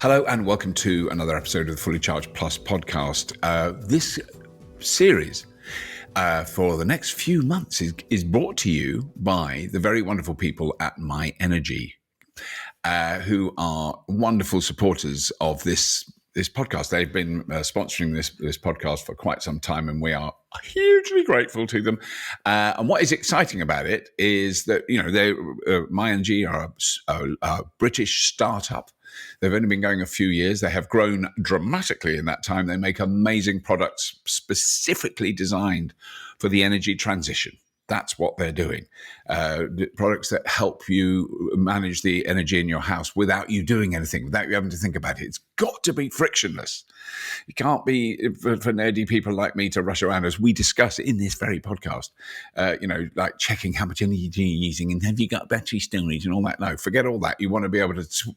Hello and welcome to another episode of the Fully Charged Plus podcast. This series for the next few months is brought to you by the very wonderful people at My Energy, who are wonderful supporters of this podcast. They've been sponsoring this podcast for quite some time, and we are hugely grateful to them. And what is exciting about it is that My Energy are a British startup. They've only been going a few years. They have grown dramatically in that time. They make amazing products specifically designed for the energy transition. That's what they're doing. Products that help you manage the energy in your house without you doing anything, without you having to think about it. It's got to be frictionless. It can't be for nerdy people like me to rush around, as we discuss in this very podcast, like checking how much energy you're using and have you got battery storage and all that. No, forget all that. You want to be able to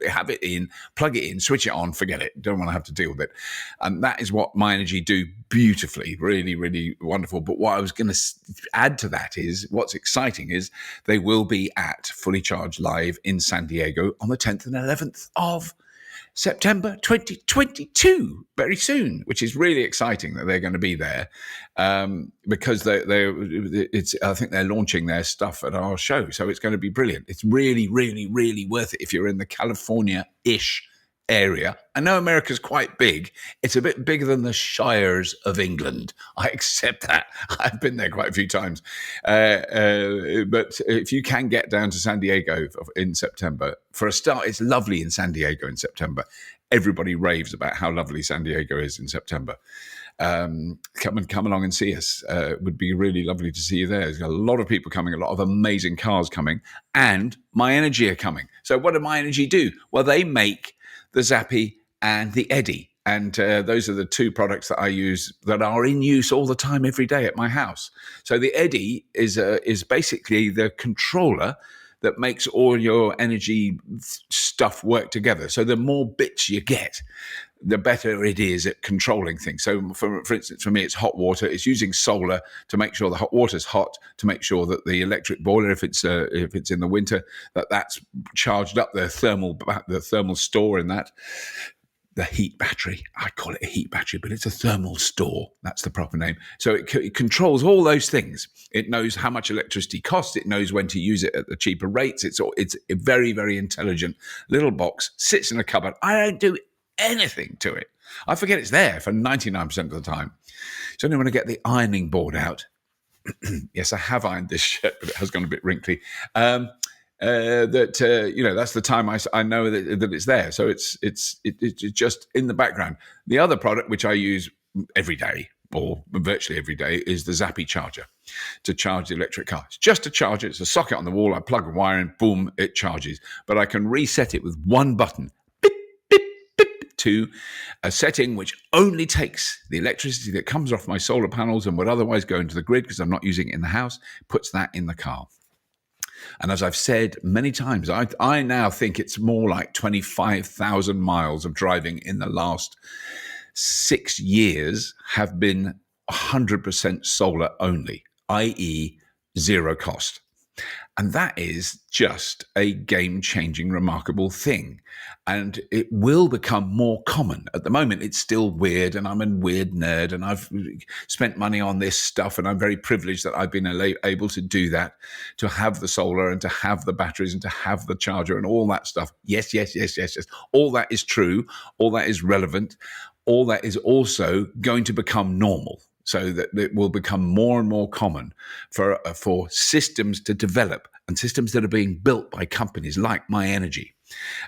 have it in, plug it in, switch it on, forget it. Don't want to have to deal with it. And that is what My Energy do beautifully, really, really wonderful. But what I was going to add to that is, what's exciting is they will be at Fully Charged Live in San Diego on the 10th and 11th of September 2022, very soon, which is really exciting that they're going to be there, because I think they're launching their stuff at our show, so it's going to be brilliant. It's really, really, really worth it if you're in the California-ish area. I know America's quite big. It's a bit bigger than the shires of England. I accept that. I've been there quite a few times. But if you can get down to San Diego in September, for a start, it's lovely in San Diego in September. Everybody raves about how lovely San Diego is in September. Come along and see us. It would be really lovely to see you there. There's a lot of people coming, a lot of amazing cars coming, and My Energy are coming. So what do My Energy do? Well, they make the Zappy and the Eddy. And those are the two products that I use that are in use all the time, every day at my house. So the Eddy is basically the controller that makes all your energy stuff work together. So the more bits you get, the better it is at controlling things. So for instance, for me, it's hot water. It's using solar to make sure the hot water's hot, to make sure that the electric boiler, if it's in the winter, that's charged up, the thermal store in that. The heat battery, I call it a heat battery, but it's a thermal store. That's the proper name. So it controls all those things. It knows how much electricity costs. It knows when to use it at the cheaper rates. It's a very, very intelligent little box, sits in a cupboard. I don't do anything to it. I forget it's there for 99% of the time. So only when I get the ironing board out. Yes, I have ironed this shirt, but it has gone a bit wrinkly. That's the time I know that it's there. So it's just in the background. The other product, which I use every day, or virtually every day, is the Zappy charger to charge the electric car. It's just a charger. It's a socket on the wall. I plug a wire in, boom, it charges. But I can reset it with one button, beep, beep, beep, to a setting which only takes the electricity that comes off my solar panels and would otherwise go into the grid because I'm not using it in the house, puts that in the car. And as I've said many times, I now think it's more like 25,000 miles of driving in the last 6 years have been 100% solar only, i.e. zero cost. And that is just a game-changing, remarkable thing. And it will become more common. At the moment, it's still weird, and I'm a weird nerd, and I've spent money on this stuff, and I'm very privileged that I've been able to do that, to have the solar and to have the batteries and to have the charger and all that stuff. Yes. All that is true. All that is relevant. All that is also going to become normal. So that it will become more and more common for systems to develop, and systems that are being built by companies like My Energy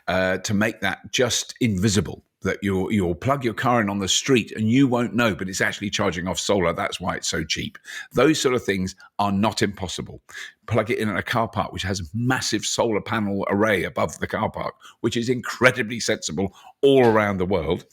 to make that just invisible. That you'll plug your car in on the street and you won't know, but it's actually charging off solar. That's why it's so cheap. Those sort of things are not impossible. Plug it in at a car park which has a massive solar panel array above the car park, which is incredibly sensible all around the world.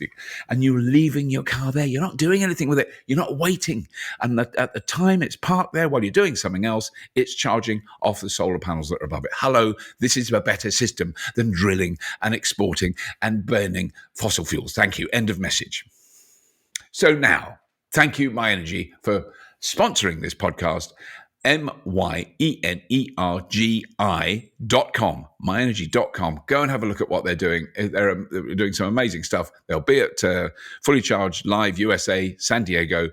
And you're leaving your car there. You're not doing anything with it. You're not waiting. And at the time it's parked there while you're doing something else, it's charging off the solar panels that are above it. Hello, this is a better system than drilling and exporting and burning fossil fuels. Thank you. End of message. So now, thank you, My Energy, for sponsoring this podcast. MYENERGI.com, myenergy.com. Go and have a look at what they're doing. They're doing some amazing stuff. They'll be at Fully Charged Live USA, San Diego,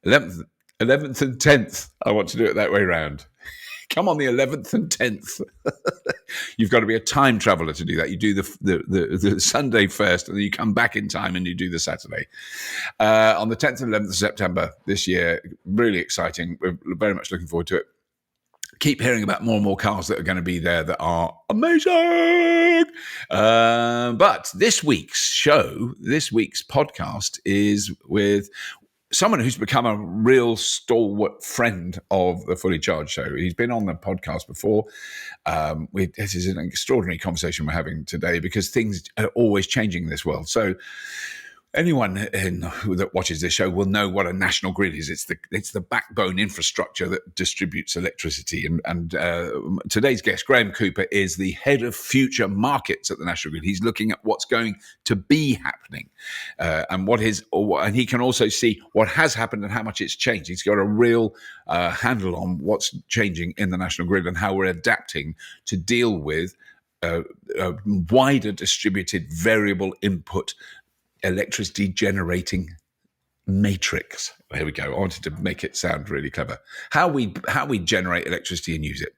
11th and 10th. I want to do it that way around. Come on the 11th and 10th. You've got to be a time traveler to do that. You do the Sunday first, and then you come back in time and you do the Saturday. On the 10th and 11th of September this year. Really exciting. We're very much looking forward to it. Keep hearing about more and more cars that are going to be there that are amazing. But this week's podcast is with someone who's become a real stalwart friend of the Fully Charged show. He's been on the podcast before. This is an extraordinary conversation we're having today because things are always changing in this world. So anyone that watches this show will know what a national grid is. It's the backbone infrastructure that distributes electricity. And today's guest, Graeme Cooper, is the head of future markets at the National Grid. He's looking at what's going to be happening, and he can also see what has happened and how much it's changed. He's got a real handle on what's changing in the National Grid and how we're adapting to deal with a wider distributed variable input electricity generating matrix. There we go. I wanted to make it sound really clever. How we generate electricity and use it.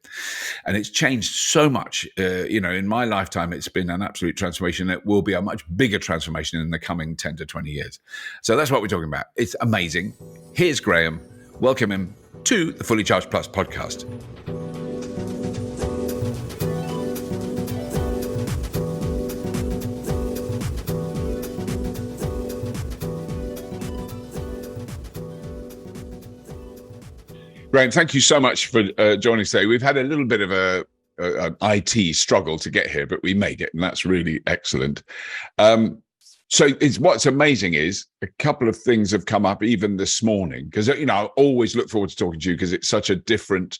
And it's changed so much. In my lifetime, it's been an absolute transformation. It will be a much bigger transformation in the coming 10 to 20 years. So that's what we're talking about. It's amazing. Here's Graeme. Welcome him to the Fully Charged Plus podcast. Graeme, thank you so much for joining us today. We've had a little bit of an IT struggle to get here, but we made it, and that's really excellent. So what's amazing is a couple of things have come up even this morning, because I always look forward to talking to you because it's such a different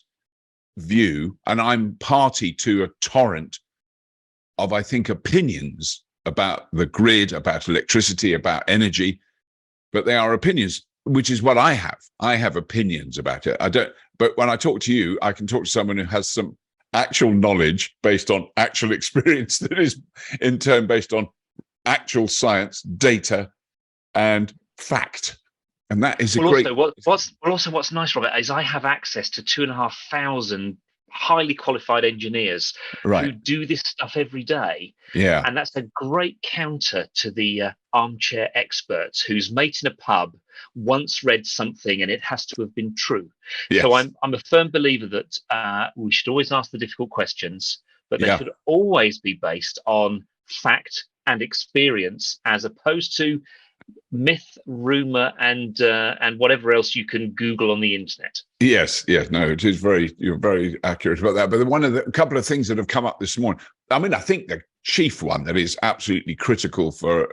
view, and I'm party to a torrent of, I think, opinions about the grid, about electricity, about energy, but they are opinions, which is what I have. I have opinions about it. But when I talk to you, I can talk to someone who has some actual knowledge based on actual experience that is in turn based on actual science, data, and fact. And that is what's nice, Robert, is I have access to 2,500 highly qualified engineers who do this stuff every day. Yeah. And that's a great counter to the armchair experts whose mate in a pub once read something and it has to have been true. Yes. So I'm a firm believer that we should always ask the difficult questions, but they should always be based on fact and experience, as opposed to myth, rumor, and whatever else you can Google on the internet. Yes, no, it is you're very accurate about that. But a couple of things that have come up this morning. I mean, I think the chief one that is absolutely critical for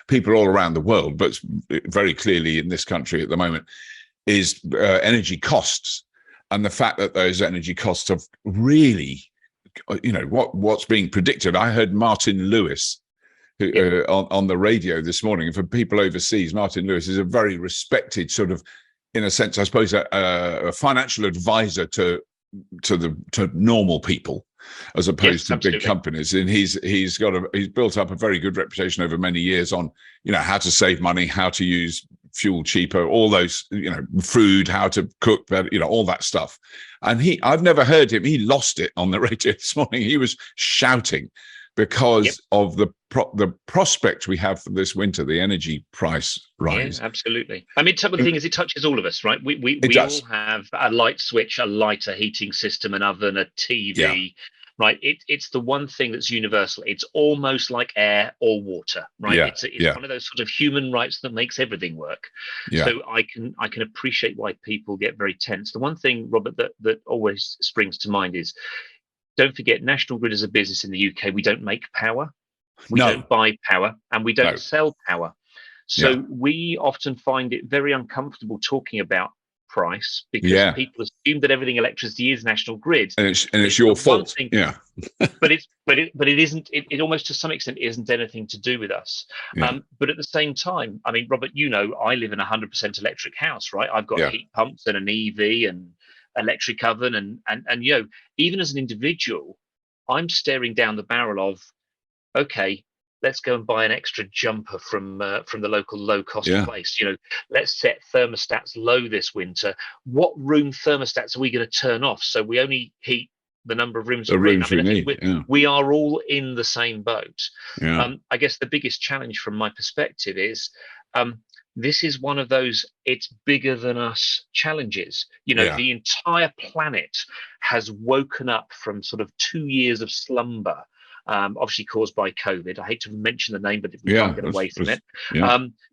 people all around the world, but very clearly in this country at the moment, is energy costs, and the fact that those energy costs have really, what's being predicted. I heard Martin Lewis on the radio this morning. For people overseas, Martin Lewis is a very respected sort of, in a sense, I suppose, a financial advisor to normal people, as opposed to big companies. And he's built up a very good reputation over many years on, how to save money, how to use fuel cheaper, all those, food, how to cook better, all that stuff. And I've never heard him. He lost it on the radio this morning. He was shouting because of the prospect we have for this winter, the energy price rise. Yeah, absolutely. I mean, the thing is, it touches all of us, right? We all have a light switch, a lighter heating system, an oven, a TV, right? It's the one thing that's universal. It's almost like air or water, right? Yeah. It's one of those sort of human rights that makes everything work. Yeah. So I can appreciate why people get very tense. The one thing, Robert, that always springs to mind is, don't forget, National Grid as a business in the UK, we don't make power, we don't buy power, and we don't sell power. So we often find it very uncomfortable talking about price, because people assume that everything electricity is National Grid, and it's your fault. but it isn't. It almost, to some extent, isn't anything to do with us. But at the same time, I mean, Robert, I live in a 100% electric house, right? I've got heat pumps and an EV electric oven, and even as an individual, I'm staring down the barrel of, okay, let's go and buy an extra jumper from the local low-cost place. Let's set thermostats low this winter. What room thermostats are we going to turn off so we only heat the number of rooms we're in? I think we are all in the same boat. I guess the biggest challenge from my perspective is this is one of those it's bigger than us challenges. The entire planet has woken up from sort of 2 years of slumber, obviously caused by COVID. I hate to mention the name, but we can't get away from it.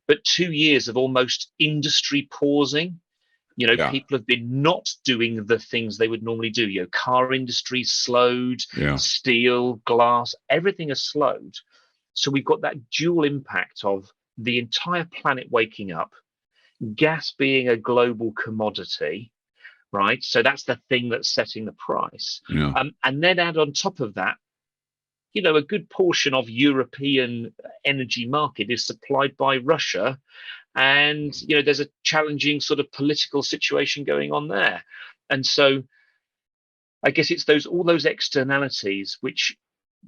But 2 years of almost industry pausing. People have been not doing the things they would normally do. Car industry slowed, steel, glass, everything has slowed. So we've got that dual impact of the entire planet waking up, gas being a global commodity, right? So that's the thing that's setting the price. And then add on top of that, a good portion of European energy market is supplied by Russia. And, there's a challenging sort of political situation going on there. And so I guess it's all those externalities, which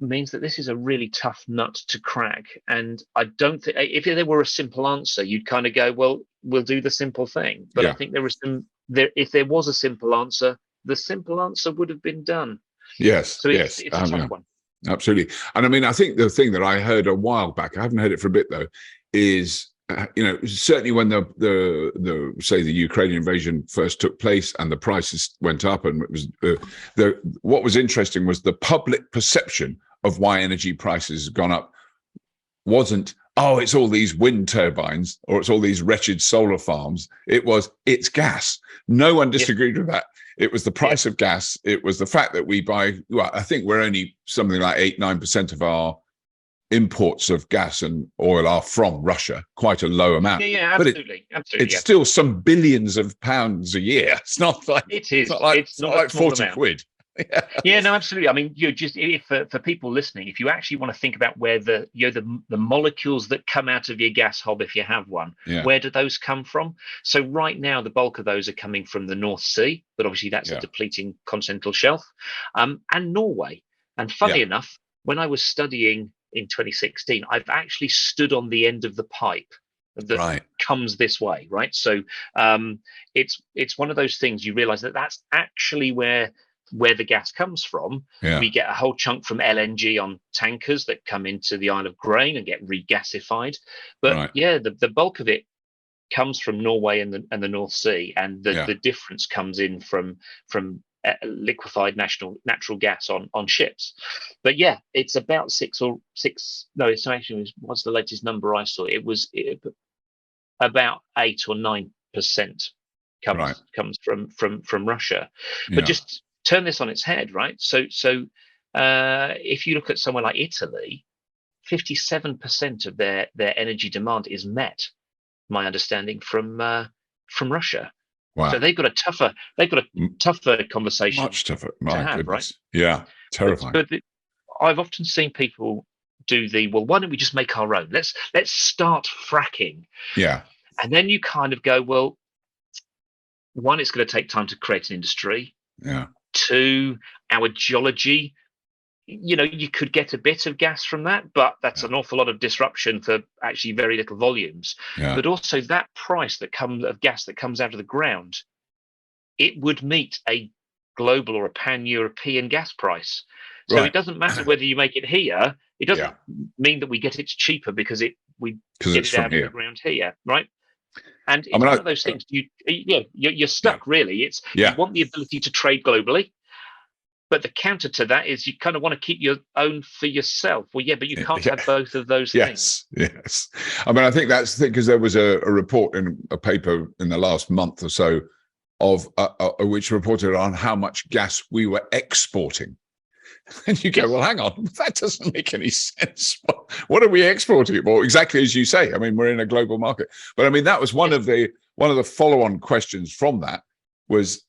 means that this is a really tough nut to crack. And I don't think if there were a simple answer, you'd kind of go, well, we'll do the simple thing. But I think if there was a simple answer, the simple answer would have been done. Yes. So it's a tough one. Absolutely. And I think the thing that I heard a while back, I haven't heard it for a bit though, is certainly when the say the Ukrainian invasion first took place and the prices went up, and it was what was interesting was the public perception of why energy prices have gone up wasn't, oh, it's all these wind turbines or it's all these wretched solar farms. It's gas. No one disagreed with that. It was the price of gas. It was the fact that we buy, I think we're only something like 8-9% of our imports of gas and oil are from Russia, quite a low amount. Yeah, absolutely. It's still some billions of pounds a year. It's not like it's not like 40 amount. quid. Yeah, no, absolutely. I mean, for people listening, if you actually want to think about where the molecules that come out of your gas hob, if you have one, where do those come from? So right now, the bulk of those are coming from the North Sea, but obviously that's a depleting continental shelf, and Norway. And funny enough, when I was studying in 2016, I've actually stood on the end of the pipe that comes this way, right? So it's one of those things you realize that's actually where the gas comes from. We get a whole chunk from LNG on tankers that come into the Isle of Grain and get regasified. But the bulk of it comes from Norway and the North Sea, and the difference comes in from liquefied natural gas on ships. But it's about what's the latest number I saw? It was about 8 or 9% comes from Russia. But just turn this on its head, right? So if you look at somewhere like Italy, 57% of their energy demand is met, my understanding, from Russia. Wow. So they've got a tougher conversation. Much tougher. My goodness. Right? Yeah. Terrifying. But I've often seen people do why don't we just make our own? Let's start fracking. Yeah. And then you kind of go, well, one, it's going to take time to create an industry. Yeah. Two, our geology, you could get a bit of gas from that, but that's an awful lot of disruption for actually very little volumes. But also that price of gas that comes out of the ground, it would meet a global or a pan-European gas price. So it doesn't matter whether you make it here. It doesn't mean that we get it cheaper because we get it out of the ground here, right? And it's one of those things. You're stuck really. You want the ability to trade globally, but the counter to that is you kind of want to keep your own for yourself. Well, but you can't have both of those things. Yes. I think that's the thing, because there was a report in a paper in the last month or so of which reported on how much gas we were exporting. And you go, well, hang on, that doesn't make any sense. What are we exporting? Well, exactly as you say. We're in a global market. But that was one of the follow-on questions from that was,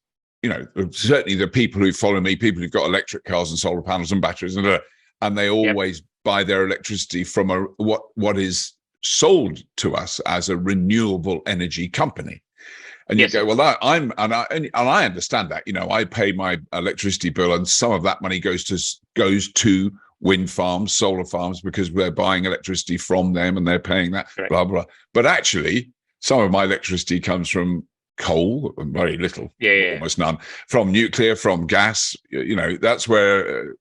certainly the people who follow me, people who've got electric cars and solar panels and batteries, and they always buy their electricity from what is sold to us as a renewable energy company. And you go, well, and I understand that. I pay my electricity bill, and some of that money goes to wind farms, solar farms, because we're buying electricity from them, and they're paying that. Correct. Blah blah. But actually, some of my electricity comes from coal, very little, almost none, from nuclear, from gas. That's where.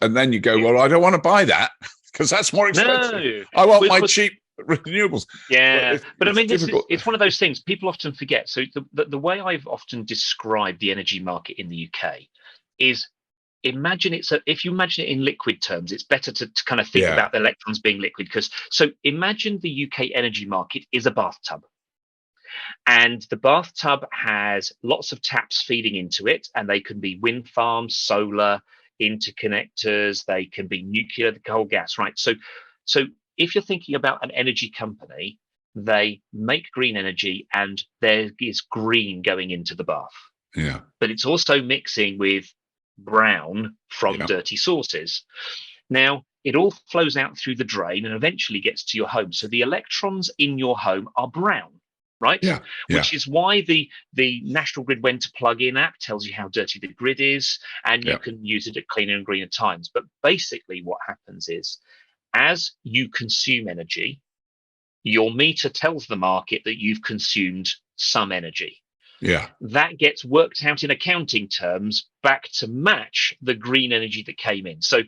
And then you go, well, I don't want to buy that because that's more expensive. No. I want my cheap renewables. Yeah, but I mean, it's one of those things people often forget. So the way I've often described the energy market in the UK is, if you imagine it in liquid terms, it's better to kind of think about the electrons being liquid. So imagine the UK energy market is a bathtub, and the bathtub has lots of taps feeding into it, and they can be wind farms, solar, interconnectors, they can be nuclear, the coal, gas, right? So if you're thinking about an energy company, they make green energy, and there is green going into the bath. Yeah. But it's also mixing with brown from dirty sources. Now, it all flows out through the drain and eventually gets to your home. So the electrons in your home are brown, right? Yeah. Which is why the National Grid When to Plug In app tells you how dirty the grid is, and you can use it at cleaner and greener times. But basically what happens is, as you consume energy, your meter tells the market that you've consumed some energy. Yeah. That gets worked out in accounting terms back to match the green energy that came in. So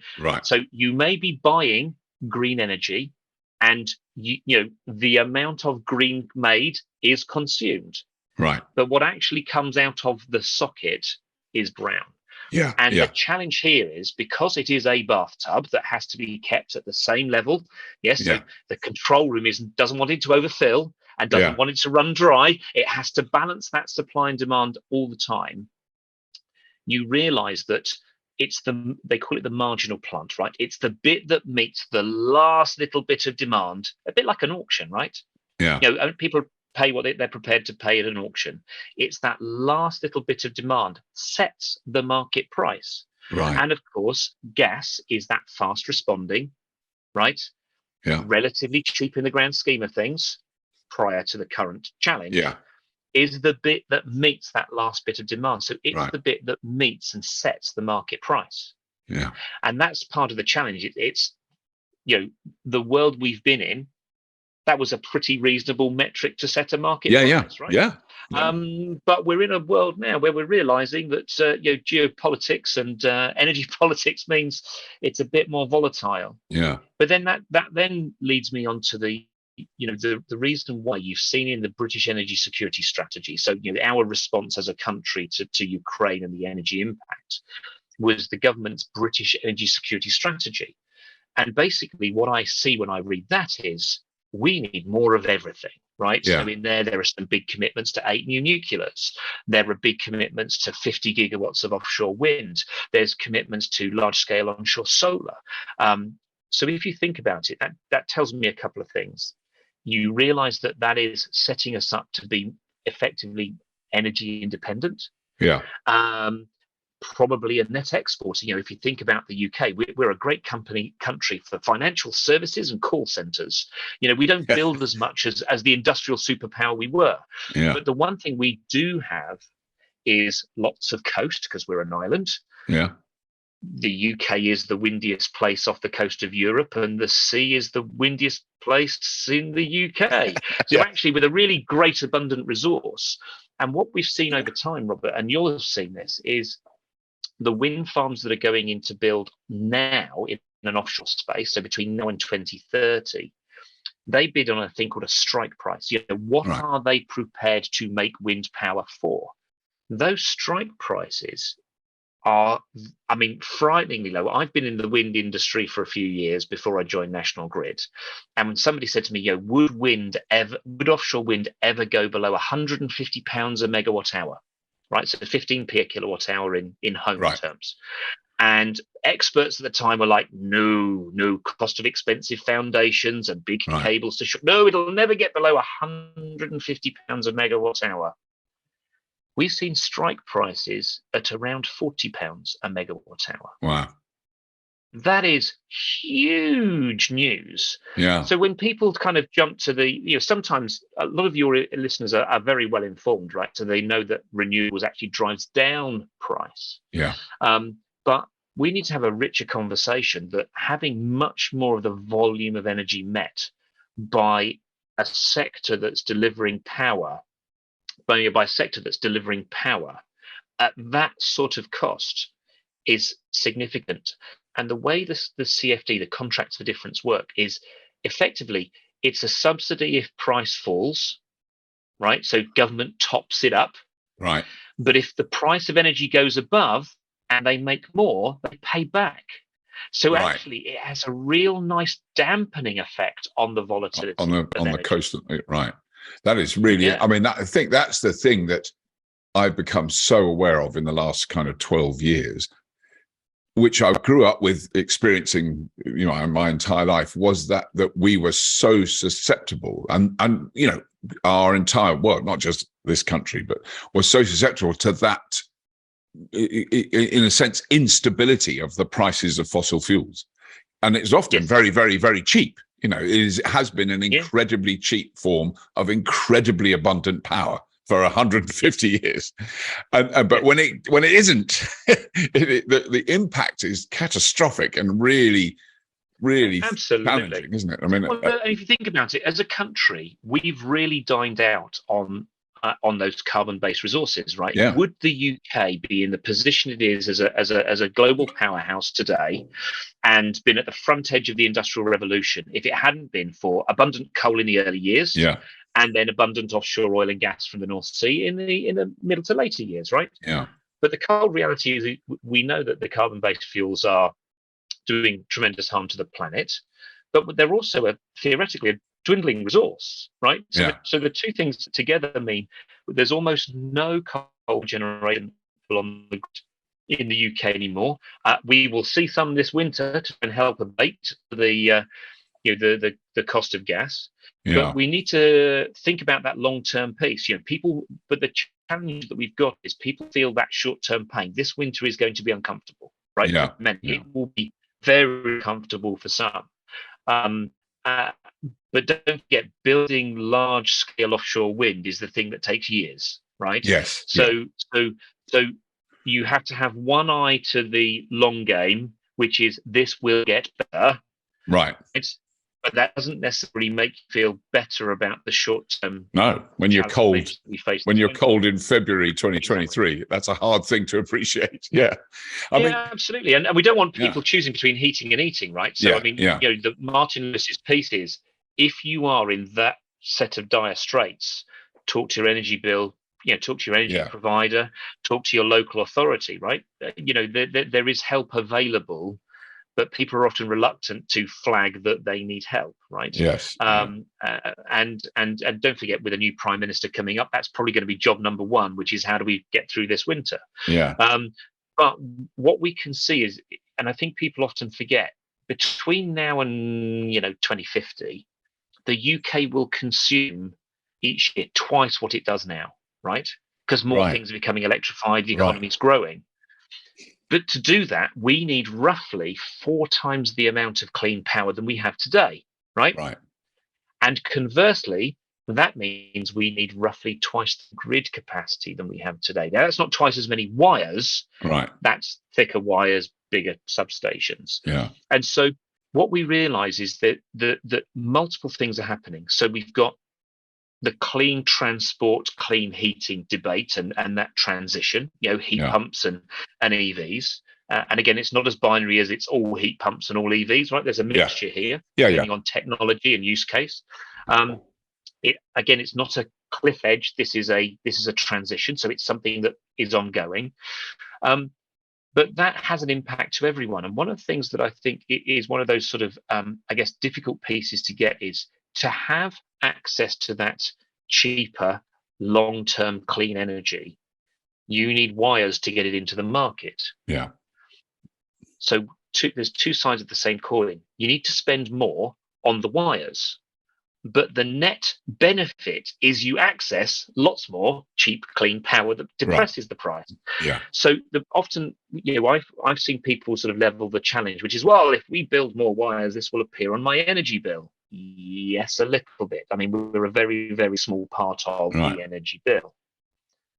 you may be buying green energy, and the amount of green made is consumed. Right. But what actually comes out of the socket is brown. Yeah. And the challenge here is, because it is a bathtub that has to be kept at the same level. Yes. So the control room doesn't want it to overfill and doesn't want it to run dry. It has to balance that supply and demand all the time. You realize that they call it the marginal plant, right? It's the bit that meets the last little bit of demand, a bit like an auction, right? Yeah. People pay what they're prepared to pay at an auction. It's that last little bit of demand sets the market price. Right. And of course, gas is that fast responding, right? Yeah. Relatively cheap in the grand scheme of things prior to the current challenge. Yeah. Is the bit that meets that last bit of demand. So it's the bit that meets and sets the market price. Yeah. And that's part of the challenge. It's the world we've been in, that was a pretty reasonable metric to set a market price, right? Yeah. But we're in a world now where we're realizing that geopolitics and energy politics means it's a bit more volatile. Yeah. But then that then leads me on to the reason why you've seen in the British energy security strategy. So our response as a country to Ukraine and the energy impact was the government's British energy security strategy. And basically what I see when I read that is, we need more of everything, right? Yeah. So in there are some big commitments to 8 new nuclears. There are big commitments to 50 gigawatts of offshore wind. There's commitments to large-scale onshore solar. So if you think about it, that tells me a couple of things. You realize that is setting us up to be effectively energy independent. Yeah. Probably a net exporter. If you think about the UK, we're a great country for financial services and call centers. We don't build as much as the industrial superpower we were. Yeah. But the one thing we do have is lots of coast, because we're an island. Yeah. The UK is the windiest place off the coast of Europe, and the sea is the windiest place in the UK. So actually, with a really great abundant resource. And what we've seen over time, Robert, and you'll have seen this, is the wind farms that are going in to build now in an offshore space, so between now and 2030, they bid on a thing called a strike price. What are they prepared to make wind power for? Those strike prices are, frighteningly low. I've been in the wind industry for a few years before I joined National Grid. And when somebody said to me, would offshore wind ever go below £150 a megawatt hour? Right, so 15p a kilowatt hour in home terms. And experts at the time were like, no, cost of expensive foundations and big cables to no, it'll never get below £150 a megawatt hour. We've seen strike prices at around £40 a megawatt hour. Wow. That is huge news. Yeah. So when people kind of jump to the, sometimes a lot of your listeners are very well informed, right? So they know that renewables actually drives down price. Yeah. But we need to have a richer conversation that having much more of the volume of energy met by a sector that's delivering power, by a sector that's delivering power at that sort of cost is significant. And the way the CFD, the contracts for difference, work is effectively it's a subsidy if price falls, right? So government tops it up. Right. But if the price of energy goes above and they make more, they pay back. So actually, it has a real nice dampening effect on the volatility on the energy. coast. Right. That is really. I mean, I think that's the thing that I've become so aware of in the last kind of 12 years, which I grew up with experiencing, my entire life, was that we were so susceptible, and our entire world, not just this country, but was so susceptible to that, in a sense, instability of the prices of fossil fuels. And it's often very, very, very cheap. It has been an incredibly cheap form of incredibly abundant power for 150 years, but when it isn't, the impact is catastrophic and really, really challenging, isn't it? I mean, if you think about it, as a country, we've really dined out on those carbon-based resources, right? Yeah. Would the UK be in the position it is as a global powerhouse today, and been at the front edge of the Industrial Revolution, if it hadn't been for abundant coal in the early years? Yeah. And then abundant offshore oil and gas from the North Sea in the middle to later years, right? Yeah. But the cold reality is we know that the carbon-based fuels are doing tremendous harm to the planet, but they're also theoretically a dwindling resource, right? So the two things together mean there's almost no coal generation in the UK anymore. We will see some this winter to help abate the cost of gas. Yeah. But we need to think about that long-term piece. But the challenge that we've got is people feel that short-term pain. This winter is going to be uncomfortable, right? Yeah. For many, it will be very comfortable for some. But don't forget, building large-scale offshore wind is the thing that takes years, right? Yes. So you have to have one eye to the long game, which is this will get better. Right. But that doesn't necessarily make you feel better about the short term. No, when you're cold, cold in February 2023, that's a hard thing to appreciate. Yeah, I mean, absolutely, and we don't want people choosing between heating and eating, right? So the Martin Lewis's piece is, if you are in that set of dire straits, talk to your energy bill. Talk to your energy provider. Talk to your local authority, right? There is help available. But people are often reluctant to flag that they need help, right? Yes. And don't forget, with a new prime minister coming up, that's probably going to be job number one, which is how do we get through this winter? Yeah. But what we can see is, and I think people often forget, between now and 2050, the UK will consume each year twice what it does now, right? Because more things are becoming electrified, the economy is growing. But to do that, we need roughly 4 times the amount of clean power than we have today, right? Right. And conversely, that means we need roughly twice the grid capacity than we have today. Now, that's not twice as many wires. Right. That's thicker wires, bigger substations. Yeah. And so what we realize is that multiple things are happening. So we've got the clean transport, clean heating debate and that transition, heat pumps and EVs. And again, it's not as binary as it's all heat pumps and all EVs, right? There's a mixture here, depending on technology and use case. It's not a cliff edge. This is a transition, so it's something that is ongoing. But that has an impact to everyone. And one of the things that I think is one of those sort of, difficult pieces to get is to have access to that cheaper, long-term clean energy. You need wires to get it into the market. Yeah. So there's two sides of the same coin. You need to spend more on the wires. but the net benefit is you access lots more cheap, clean power that depresses the price. Yeah. So often, I've seen people sort of level the challenge, which is, well, if we build more wires, this will appear on my energy bill. Yes, a little bit. I mean, we're a very, very small part of the energy bill.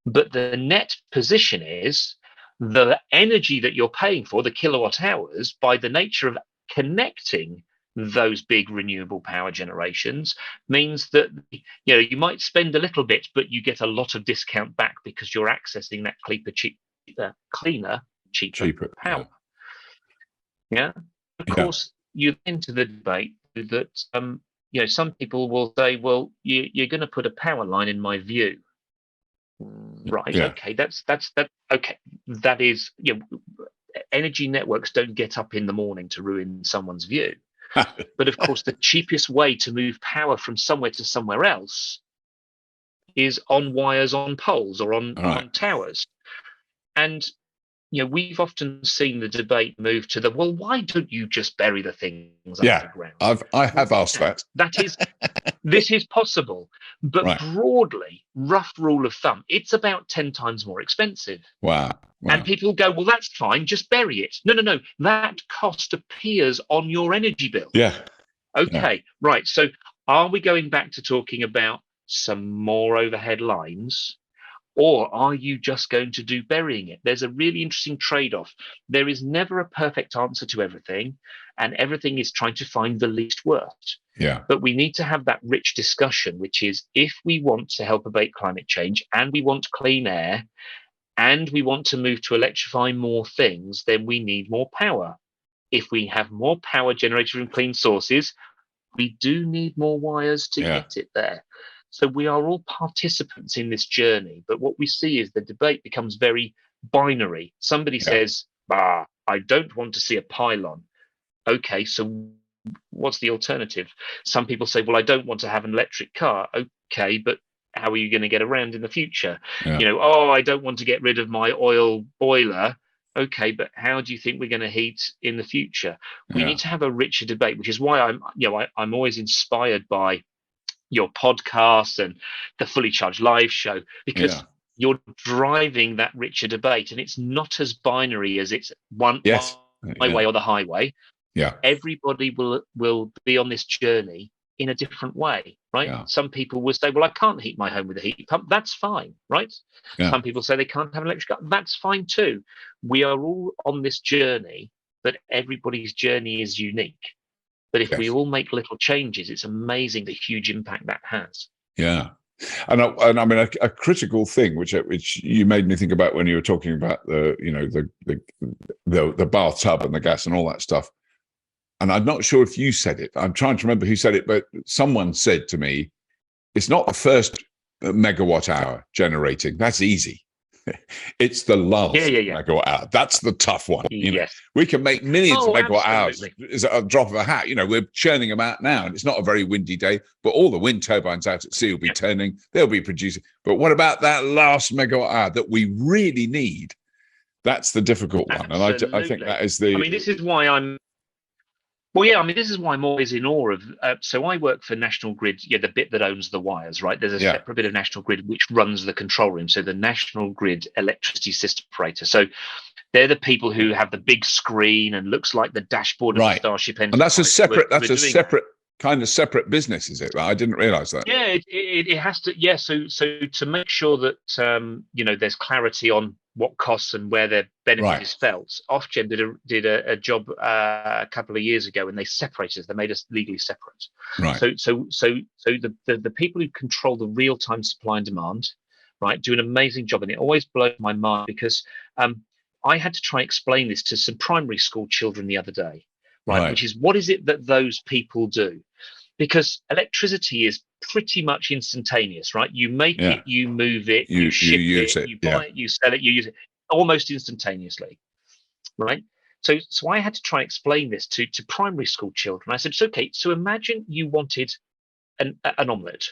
But the net position is the energy that you're paying for, the kilowatt hours, by the nature of connecting those big renewable power generations, means that you might spend a little bit, but you get a lot of discount back because you're accessing that cleaner, cheaper power. Yeah. Of course, you into the debate that some people will say, well, you're going to put a power line in my view. Right. Yeah. Okay. That's okay. That is, energy networks don't get up in the morning to ruin someone's view. But of course, the cheapest way to move power from somewhere to somewhere else is on wires, on poles, or on towers. And we've often seen the debate move to well, why don't you just bury the things underground? I have asked that. This is possible, but broadly, rough rule of thumb, it's about 10 times more expensive. Wow. And people go, well, that's fine, just bury it. No. That cost appears on your energy bill. Yeah. Okay, right. So are we going back to talking about some more overhead lines? Or are you just going to do burying it? There's a really interesting trade-off. There is never a perfect answer to everything, and everything is trying to find the least worst. Yeah. But we need to have that rich discussion, which is, if we want to help abate climate change, and we want clean air, and we want to move to electrify more things, then we need more power. If we have more power generated from clean sources, we do need more wires to get it there. So we are all participants in this journey, but what we see is the debate becomes very binary. Somebody says, I don't want to see a pylon. Okay, so what's the alternative? Some people say, well, I don't want to have an electric car. Okay, but how are you going to get around in the future? I don't want to get rid of my oil boiler. Okay, but how do you think we're going to heat in the future? We need to have a richer debate, which is why I'm always inspired by your podcast and the Fully Charged live show, because you're driving that richer debate, and it's not as binary as it's one way or the highway. Yeah, everybody will be on this journey in a different way, right? Some people will say, well, I can't heat my home with a heat pump. That's fine, right? Some people say they can't have an electric car. That's fine too. We are all on this journey, but everybody's journey is unique. But if we all make little changes, it's amazing the huge impact that has. Yeah. And I mean, a critical thing, which you made me think about when you were talking about the bathtub and the gas and all that stuff. And I'm not sure if you said it. I'm trying to remember who said it, but someone said to me, it's not the first megawatt hour generating. That's easy. It's the last megawatt hour. That's the tough one. We can make millions of megawatt hours. It's a drop of a hat. We're churning them out now, and it's not a very windy day, but all the wind turbines out at sea will be turning. They'll be producing. But what about that last megawatt hour that we really need? That's the difficult one. And I think that is the... I mean, this is why I'm... this is why I'm always in awe of. So I work for National Grid, the bit that owns the wires, right? There's a separate bit of National Grid which runs the control room. So the National Grid Electricity System Operator. So they're the people who have the big screen and looks like the dashboard of the Starship Enterprise. And that's a separate. That's a separate kind of separate business, is it? I didn't realise that. Yeah, it has to. Yeah, so to make sure that there's clarity on what costs and where their benefit is felt. Ofgem did a job a couple of years ago, and they separated us. They made us legally separate. Right. So the people who control the real time supply and demand, right, do an amazing job, and it always blows my mind because I had to try and explain this to some primary school children the other day, right? Which is, what is it that those people do? Because electricity is pretty much instantaneous, right? You make it, you move it, you ship it, you buy it, you sell it, you use it almost instantaneously, right? So I had to try and explain this to primary school children. I said, okay, so imagine you wanted an omelette.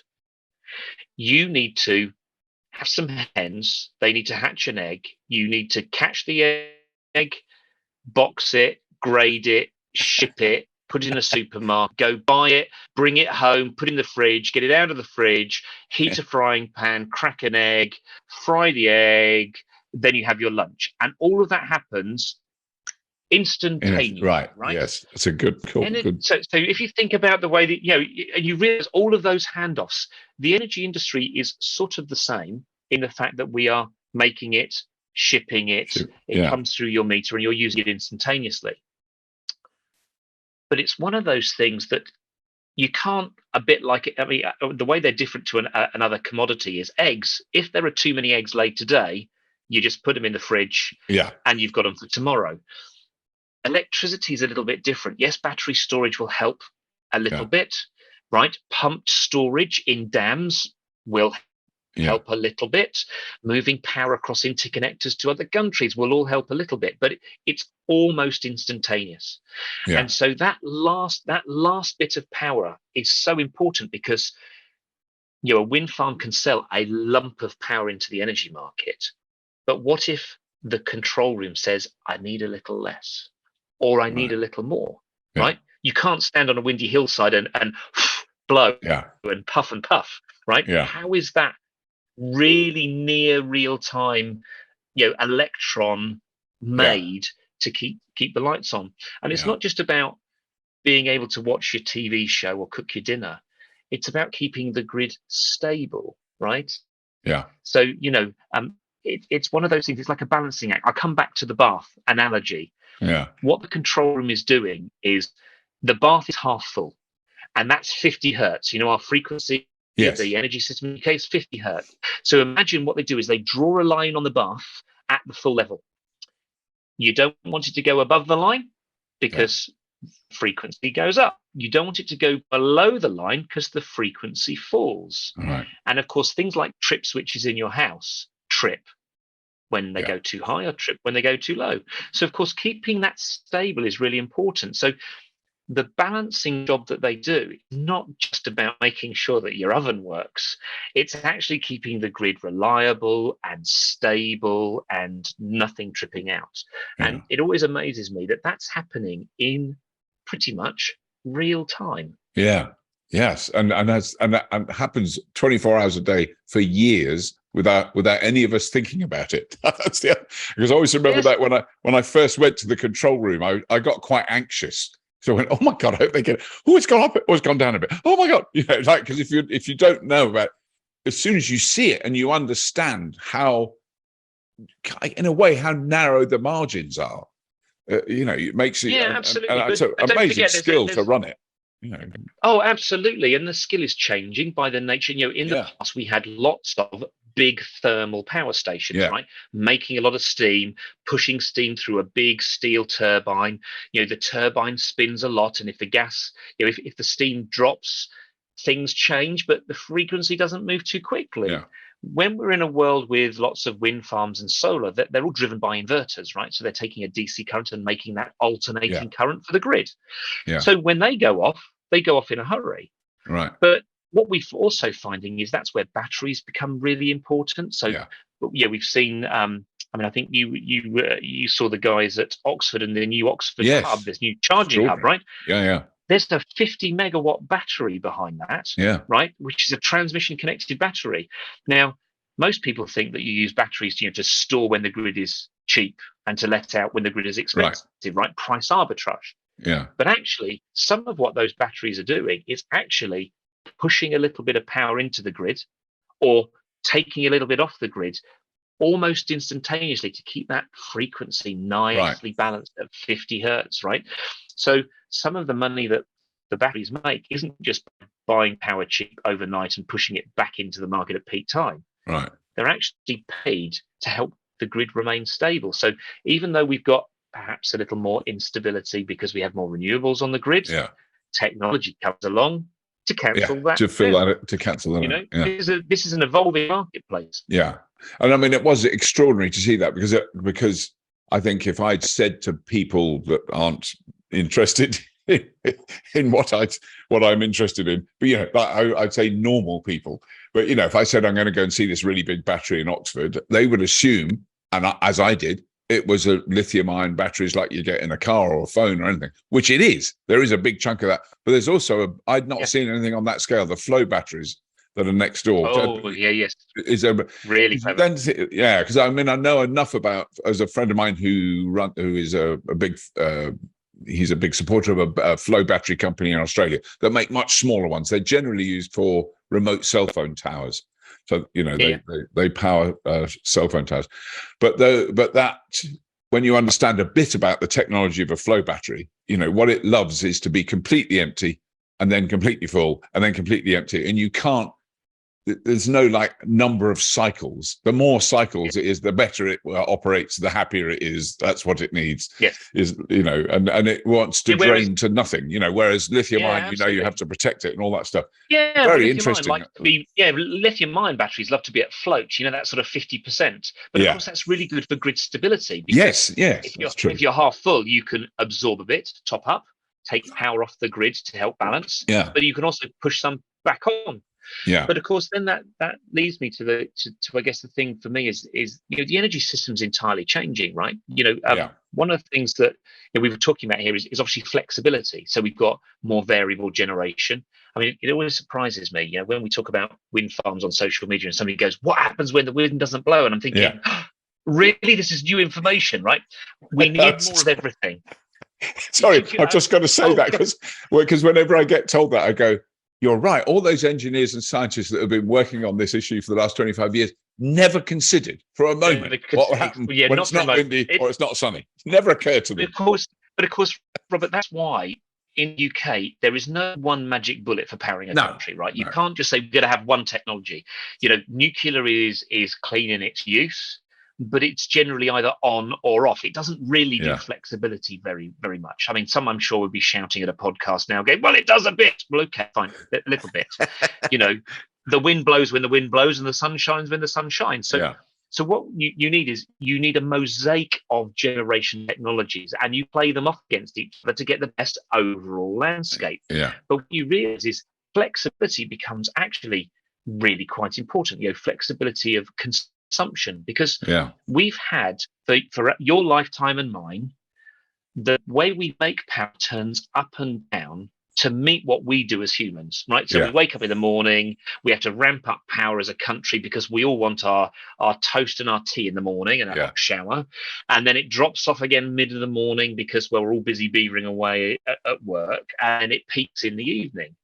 You need to have some hens. They need to hatch an egg. You need to catch the egg, box it, grade it, ship it, put it in a supermarket, go buy it, bring it home, put it in the fridge, get it out of the fridge, heat a frying pan, crack an egg, fry the egg, then you have your lunch. And all of that happens instantaneously, right? Yes, it's a good call. So if you think about the way that, and you realize all of those handoffs, the energy industry is sort of the same in the fact that we are making it, shipping it, it comes through your meter and you're using it instantaneously. But it's one of those things that you can't, a bit like it. I mean, the way they're different to another commodity is eggs. If there are too many eggs laid today, you just put them in the fridge and you've got them for tomorrow. Electricity is a little bit different. Yes, battery storage will help a little bit, right? Pumped storage in dams will help a little bit. Moving power across interconnectors to other countries will all help a little bit, but it's almost instantaneous. And so that last bit of power is so important because a wind farm can sell a lump of power into the energy market. But what if the control room says, I need a little less, or I need a little more, right? You can't stand on a windy hillside and blow and puff, right? How is that really near real time, electron made to keep the lights on? And it's not just about being able to watch your TV show or cook your dinner. It's about keeping the grid stable, right? So, it's one of those things. It's like a balancing act. I'll come back to the bath analogy. What the control room is doing is the bath is half full, and that's 50 hertz. Our frequency, the energy system in the UK is 50 hertz. So imagine what they do is they draw a line on the bath at the full level. You don't want it to go above the line because frequency goes up. You don't want it to go below the line because the frequency falls. And of course, things like trip switches in your house trip when they go too high or trip when they go too low. So of course, keeping that stable is really important. So the balancing job that they do is not just about making sure that your oven works. It's actually keeping the grid reliable and stable and nothing tripping out. And it always amazes me that that's happening in pretty much real time. Yes, and that happens 24 hours a day for years without any of us thinking about it. Because I always remember that when I first went to the control room, I got quite anxious. So I went, oh my God, I hope they get it. Oh, it's gone up, it's gone down a bit. Oh my God, because if you don't know about it, as soon as you see it and you understand how, in a way, how narrow the margins are, it makes it. Absolutely. And it's an amazing skill to run it. Oh, absolutely. And the skill is changing by the nature. In the past, we had lots of big thermal power stations, right? Making a lot of steam, pushing steam through a big steel turbine. The turbine spins a lot. And if the gas, if the steam drops, things change, but the frequency doesn't move too quickly. When we're in a world with lots of wind farms and solar, they're all driven by inverters, right? So they're taking a DC current and making that alternating current for the grid. So when they go off in a hurry. Right. But what we're also finding is that's where batteries become really important. So we've seen. I think you saw the guys at Oxford and the new Oxford hub, this new charging hub, right? There's a 50 megawatt battery behind that, right? Which is a transmission connected battery. Now, most people think that you use batteries, to store when the grid is cheap and to let out when the grid is expensive, right? Price arbitrage. But actually, some of what those batteries are doing is actually pushing a little bit of power into the grid or taking a little bit off the grid almost instantaneously to keep that frequency nicely balanced at 50 hertz, right? So some of the money that the batteries make isn't just buying power cheap overnight and pushing it back into the market at peak time. Right. They're actually paid to help the grid remain stable. So even though we've got perhaps a little more instability because we have more renewables on the grid, technology comes along to cancel that. To cancel that. This is an evolving marketplace. And I mean, it was extraordinary to see that because I think if I'd said to people that aren't interested in what I'm interested in, but I'd say normal people. But if I said I'm going to go and see this really big battery in Oxford, they would assume, and as I did, it was a lithium-ion batteries like you get in a car or a phone or anything, which it is. There is a big chunk of that, but there's also I'd not seen anything on that scale. The flow batteries that are next door. Oh, yes. Is there really clever? Then, yeah, because I mean I know enough about, as a friend of mine who is a big he's a big supporter of a flow battery company in Australia that make much smaller ones. They're generally used for remote cell phone towers. So, they power cell phone towers. But that, when you understand a bit about the technology of a flow battery, what it loves is to be completely empty and then completely full and then completely empty. And you can't, there's no number of cycles. The more cycles it is, the better it operates, the happier it is. That's what it needs. Yes. And it wants to drain to nothing, whereas lithium ion, you have to protect it and all that stuff. Yeah. Very interesting. Lithium-ion batteries love to be at float, that sort of 50%. But of course, that's really good for grid stability. Yes. If you're half full, you can absorb a bit, top up, take power off the grid to help balance. Yeah. But you can also push some back on. Yeah. But of course, then that leads me to I guess the thing for me is the energy system's entirely changing, right? One of the things that we were talking about here is obviously flexibility. So we've got more variable generation. I mean, it always surprises me, when we talk about wind farms on social media and somebody goes, "What happens when the wind doesn't blow?" And I'm thinking, really, this is new information, right? We need more of everything. Sorry, I've just got to say that because whenever I get told that, I go, "You're right. All those engineers and scientists that have been working on this issue for the last 25 years never considered for a moment what will happen when it's not windy or it's not sunny. It's never occurred to them." But of course, Robert, that's why in UK there is no one magic bullet for powering a country, right? You can't just say we're going to have one technology. Nuclear is clean in its use, but it's generally either on or off. It doesn't really do flexibility very, very much. I mean, some I'm sure would be shouting at a podcast now, going, "Well, it does a bit." Well, okay, fine, a little bit. The wind blows when the wind blows, and the sun shines when the sun shines. So what you need is a mosaic of generation technologies, and you play them off against each other to get the best overall landscape. Yeah. But what you realize is flexibility becomes actually really quite important. Flexibility of consumption, because we've had for your lifetime and mine, the way we make power turns up and down to meet what we do as humans, right? So we wake up in the morning, we have to ramp up power as a country because we all want our toast and our tea in the morning and a shower, and then it drops off again mid of the morning because we're all busy beavering away at work, and it peaks in the evening.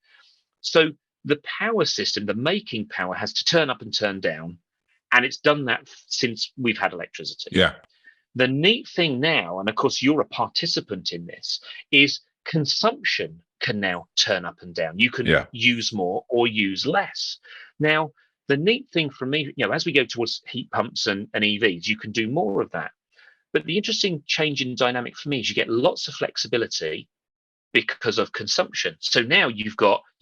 So the power system, the making power, has to turn up and turn down. And it's done that since we've had electricity. Yeah. The neat thing now, and of course you're a participant in this, is consumption can now turn up and down. You can use more or use less. Now, the neat thing for me, as we go towards heat pumps and EVs, you can do more of that. But the interesting change in dynamic for me is you get lots of flexibility because of consumption. So now you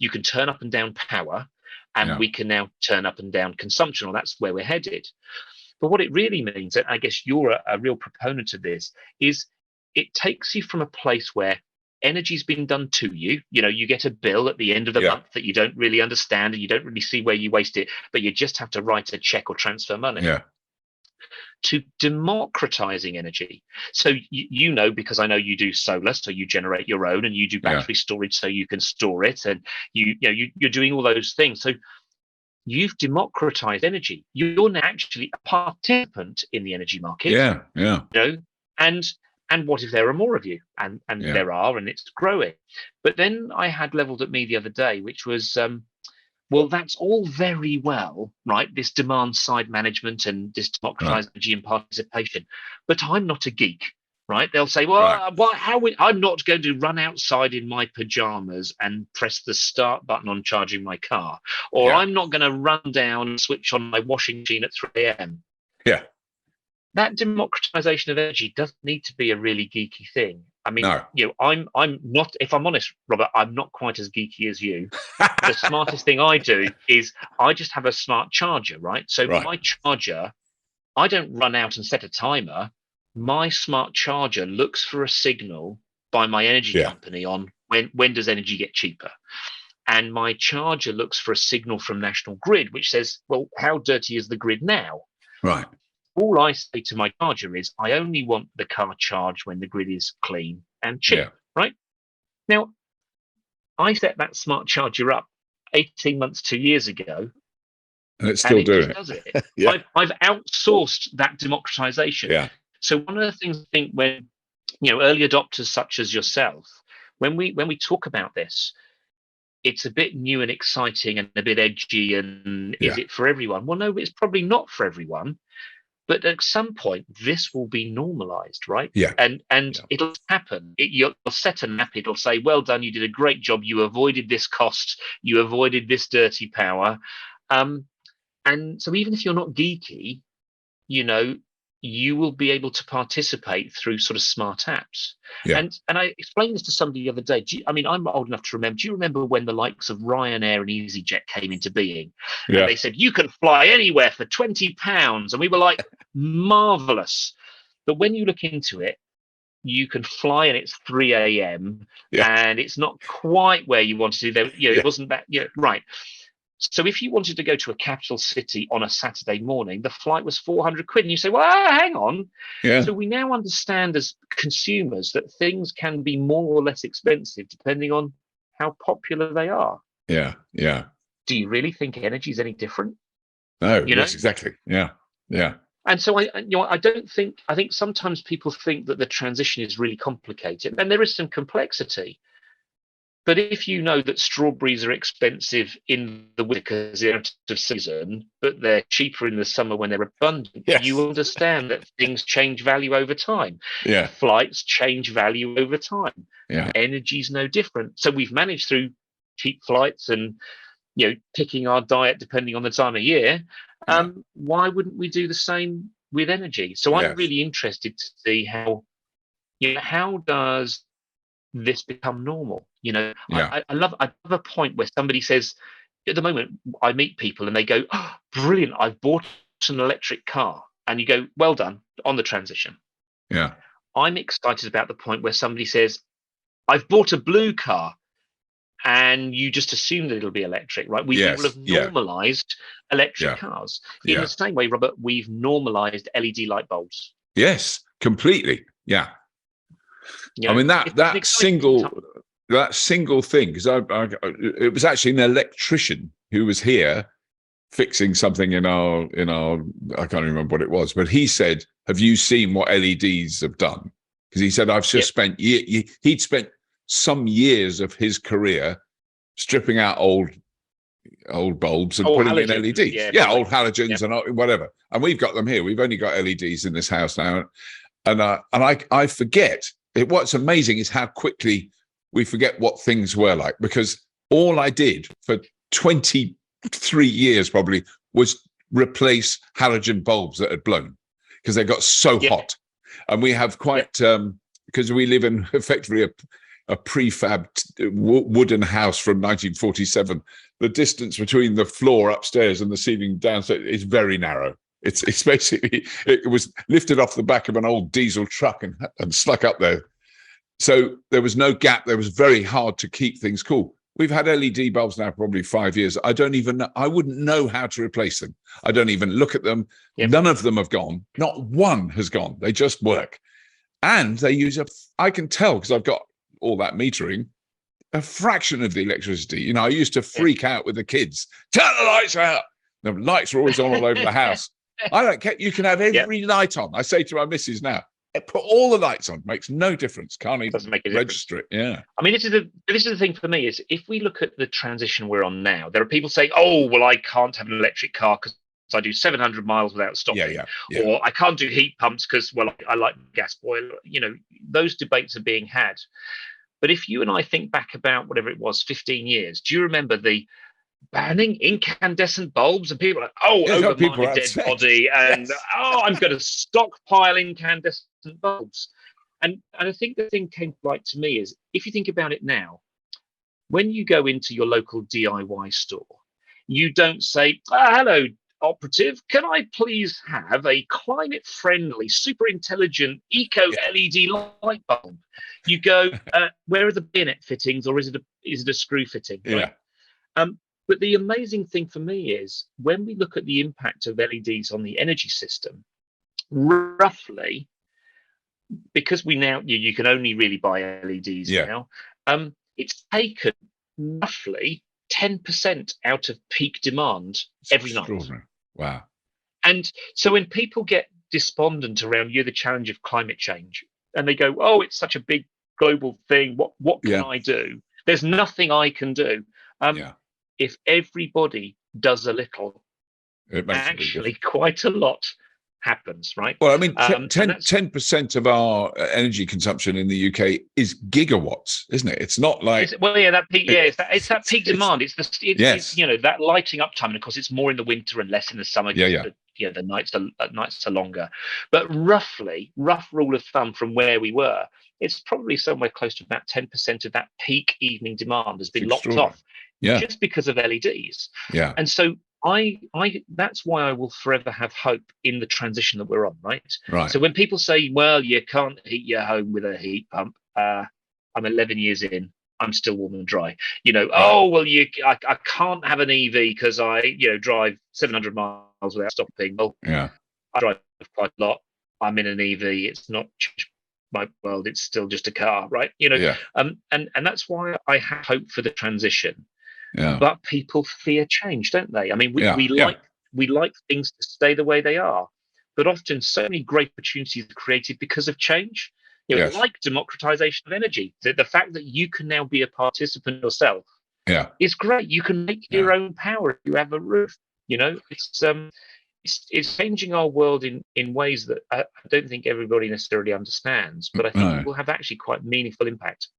can turn up and down power, and we can now turn up and down consumption, or that's where we're headed. But what it really means, and I guess you're a real proponent of this, is it takes you from a place where energy's been done to you. You get a bill at the end of the month that you don't really understand, and you don't really see where you waste it, but you just have to write a check or transfer money. Yeah. To democratizing energy. So because I know you do solar, so you generate your own, and you do battery storage, so you can store it, and you're doing all those things. So you've democratized energy. You're now actually a participant in the energy market. And what if there are more of you? And there are, and it's growing. But then I had leveled at me the other day, which was well, that's all very well, right? This demand side management and this democratized energy and participation. But I'm not a geek, right? They'll say, well, I'm not going to run outside in my pajamas and press the start button on charging my car. Or I'm not going to run down and switch on my washing machine at 3 a.m. Yeah. That democratization of energy doesn't need to be a really geeky thing. I mean, I'm not, if I'm honest, Robert, I'm not quite as geeky as you. The smartest thing I do is I just have a smart charger, right? So my charger, I don't run out and set a timer. My smart charger looks for a signal by my energy company on when does energy get cheaper. And my charger looks for a signal from National Grid, which says, well, how dirty is the grid now? Right. all I say to my charger is, I only want the car charged when the grid is clean and cheap, right? Now, I set that smart charger up 18 months, 2 years ago, and it's still doing it. Does it. I've outsourced that democratization. Yeah. So one of the things I think when, early adopters such as yourself, when we talk about this, it's a bit new and exciting and a bit edgy, and is it for everyone? Well, no, it's probably not for everyone. But at some point, this will be normalized, right? Yeah. And it'll happen. You'll set an app. It'll say, well done, you did a great job. You avoided this cost. You avoided this dirty power. And so even if you're not geeky, you will be able to participate through sort of smart apps. Yeah. And I explained this to somebody the other day. I'm old enough to remember. Do you remember when the likes of Ryanair and EasyJet came into being? Yeah. And they said, you can fly anywhere for £20. And we were like, marvelous. But when you look into it, you can fly and it's 3 a.m. and it's not quite where you wanted to. It wasn't that. Right. So if you wanted to go to a capital city on a Saturday morning, the flight was 400 quid. And you say, well, hang on. Yeah. So we now understand as consumers that things can be more or less expensive depending on how popular they are. Yeah. Yeah. Do you really think energy is any different? No, yes, exactly. Yeah. Yeah. And so I think sometimes people think that the transition is really complicated, and there is some complexity. But if you know that strawberries are expensive in the winter because they're out of season, but they're cheaper in the summer when they're abundant, you understand that things change value over time. Yeah. Flights change value over time. Yeah. Energy's no different. So we've managed through cheap flights and picking our diet depending on the time of year. Why wouldn't we do the same with energy? So I'm really interested to see how does this become normal? I love a point where somebody says, at the moment I meet people and they go, oh, brilliant, I've bought an electric car. And you go, well done on the transition. Yeah. I'm excited about the point where somebody says, I've bought a blue car. And you just assume that it'll be electric, right? We will have normalized electric cars. In the same way, Robert, we've normalized LED light bulbs. Yes, completely. Yeah. I mean, that single thing, because it was actually an electrician who was here fixing something in our I can't remember what it was, but he said, have you seen what LEDs have done? Because he said, I've just spent he'd spent some years of his career stripping out old bulbs and putting in LEDs. Old halogens and whatever. And we've got them here. We've only got LEDs in this house now. And I forget. What's amazing is how quickly we forget what things were like, because all I did for 23 years probably was replace halogen bulbs that had blown because they got so hot. And we have quite, because we live in effectively a prefab wooden house from 1947. The distance between the floor upstairs and the ceiling downstairs is very narrow. It's basically, it was lifted off the back of an old diesel truck and stuck up there. So there was no gap. There was very hard to keep things cool. We've had LED bulbs now probably 5 years. I don't even know. I wouldn't know how to replace them. I don't even look at them. Yep. None of them have gone. Not one has gone. They just work. And they use I can tell because I've got all that metering, a fraction of the electricity. I used to freak out with the kids. Turn the lights out. The lights are always on all over the house. I don't care. You can have every light on. I say to my missus now, put all the lights on. Makes no difference. Can't even register it. Yeah. I mean, this is the thing for me is if we look at the transition we're on now, there are people saying, oh, well, I can't have an electric car because I do 700 miles without stopping. Or I can't do heat pumps because, well, I like gas boiler. Those debates are being had. But if you and I think back about whatever it was, 15 years, do you remember the banning incandescent bulbs? And people are like, over my dead body. And, I'm going to stockpile incandescent bulbs. And I think the thing came right to me is, if you think about it now, when you go into your local DIY store, you don't say, hello, operative, can I please have a climate-friendly, super intelligent, eco-LED light bulb? You go, where are the bayonet fittings, or is it a screw fitting? Right? But the amazing thing for me is when we look at the impact of LEDs on the energy system, roughly, because we now you can only really buy LEDs now. It's taken roughly 10% out of peak demand every night. Wow. And so when people get despondent around the challenge of climate change, and they go, "Oh, it's such a big global thing. What can I do?" There's nothing I can do. If everybody does a little, actually quite a lot happens, right? Well, I mean, 10% of our energy consumption in the UK is gigawatts, isn't it? It's not like that peak. It's that peak demand. It's that lighting up time, and of course, it's more in the winter and less in the summer. The nights are longer. But rough rule of thumb from where we were, it's probably somewhere close to about 10% of that peak evening demand has been locked off, just because of LEDs. And so that's why I will forever have hope in the transition that we're on, right? So when people say, well, you can't heat your home with a heat pump, I'm 11 years in, I'm still warm and dry. Oh, well, I can't have an EV because I drive 700 miles without stopping. Well, I drive quite a lot. I'm in an EV. It's not my world. It's still just a car, right? And that's why I have hope for the transition. But people fear change, don't they? I mean, we like things to stay the way they are, but often so many great opportunities are created because of change. Like democratization of energy. The fact that you can now be a participant yourself is great. You can make your own power if you have a roof. It's changing our world in ways that I don't think everybody necessarily understands, but I think it will have actually quite meaningful impact.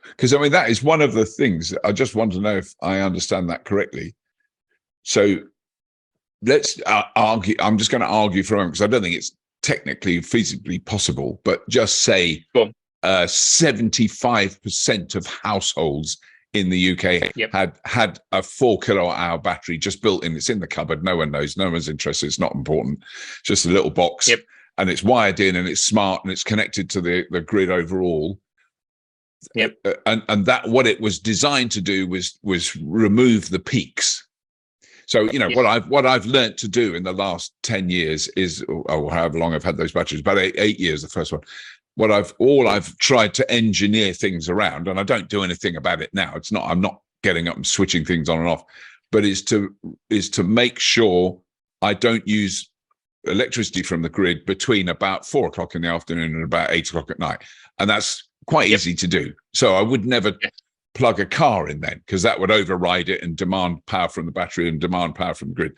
Because, I mean, that is one of the things. I just want to know if I understand that correctly. So let's argue. I'm just going to argue for a moment because I don't think it's technically feasibly possible, but just say 75% of households in the UK had a 4 kilowatt-hour battery just built in. It's in the cupboard. No one knows. No one's interested. It's not important. Just a little box. And it's wired in and it's smart and it's connected to the grid overall. And that what it was designed to do was remove the peaks. So what I've learned to do in the last 10 years is, or however long I've had those batteries, about 8 years, the first one. I've tried to engineer things around, and I don't do anything about it now. I'm not getting up and switching things on and off, but is to make sure I don't use electricity from the grid between about 4 o'clock in the afternoon and about 8 o'clock at night, and that's quite easy to do. So I would never plug a car in then, because that would override it and demand power from the battery and demand power from the grid.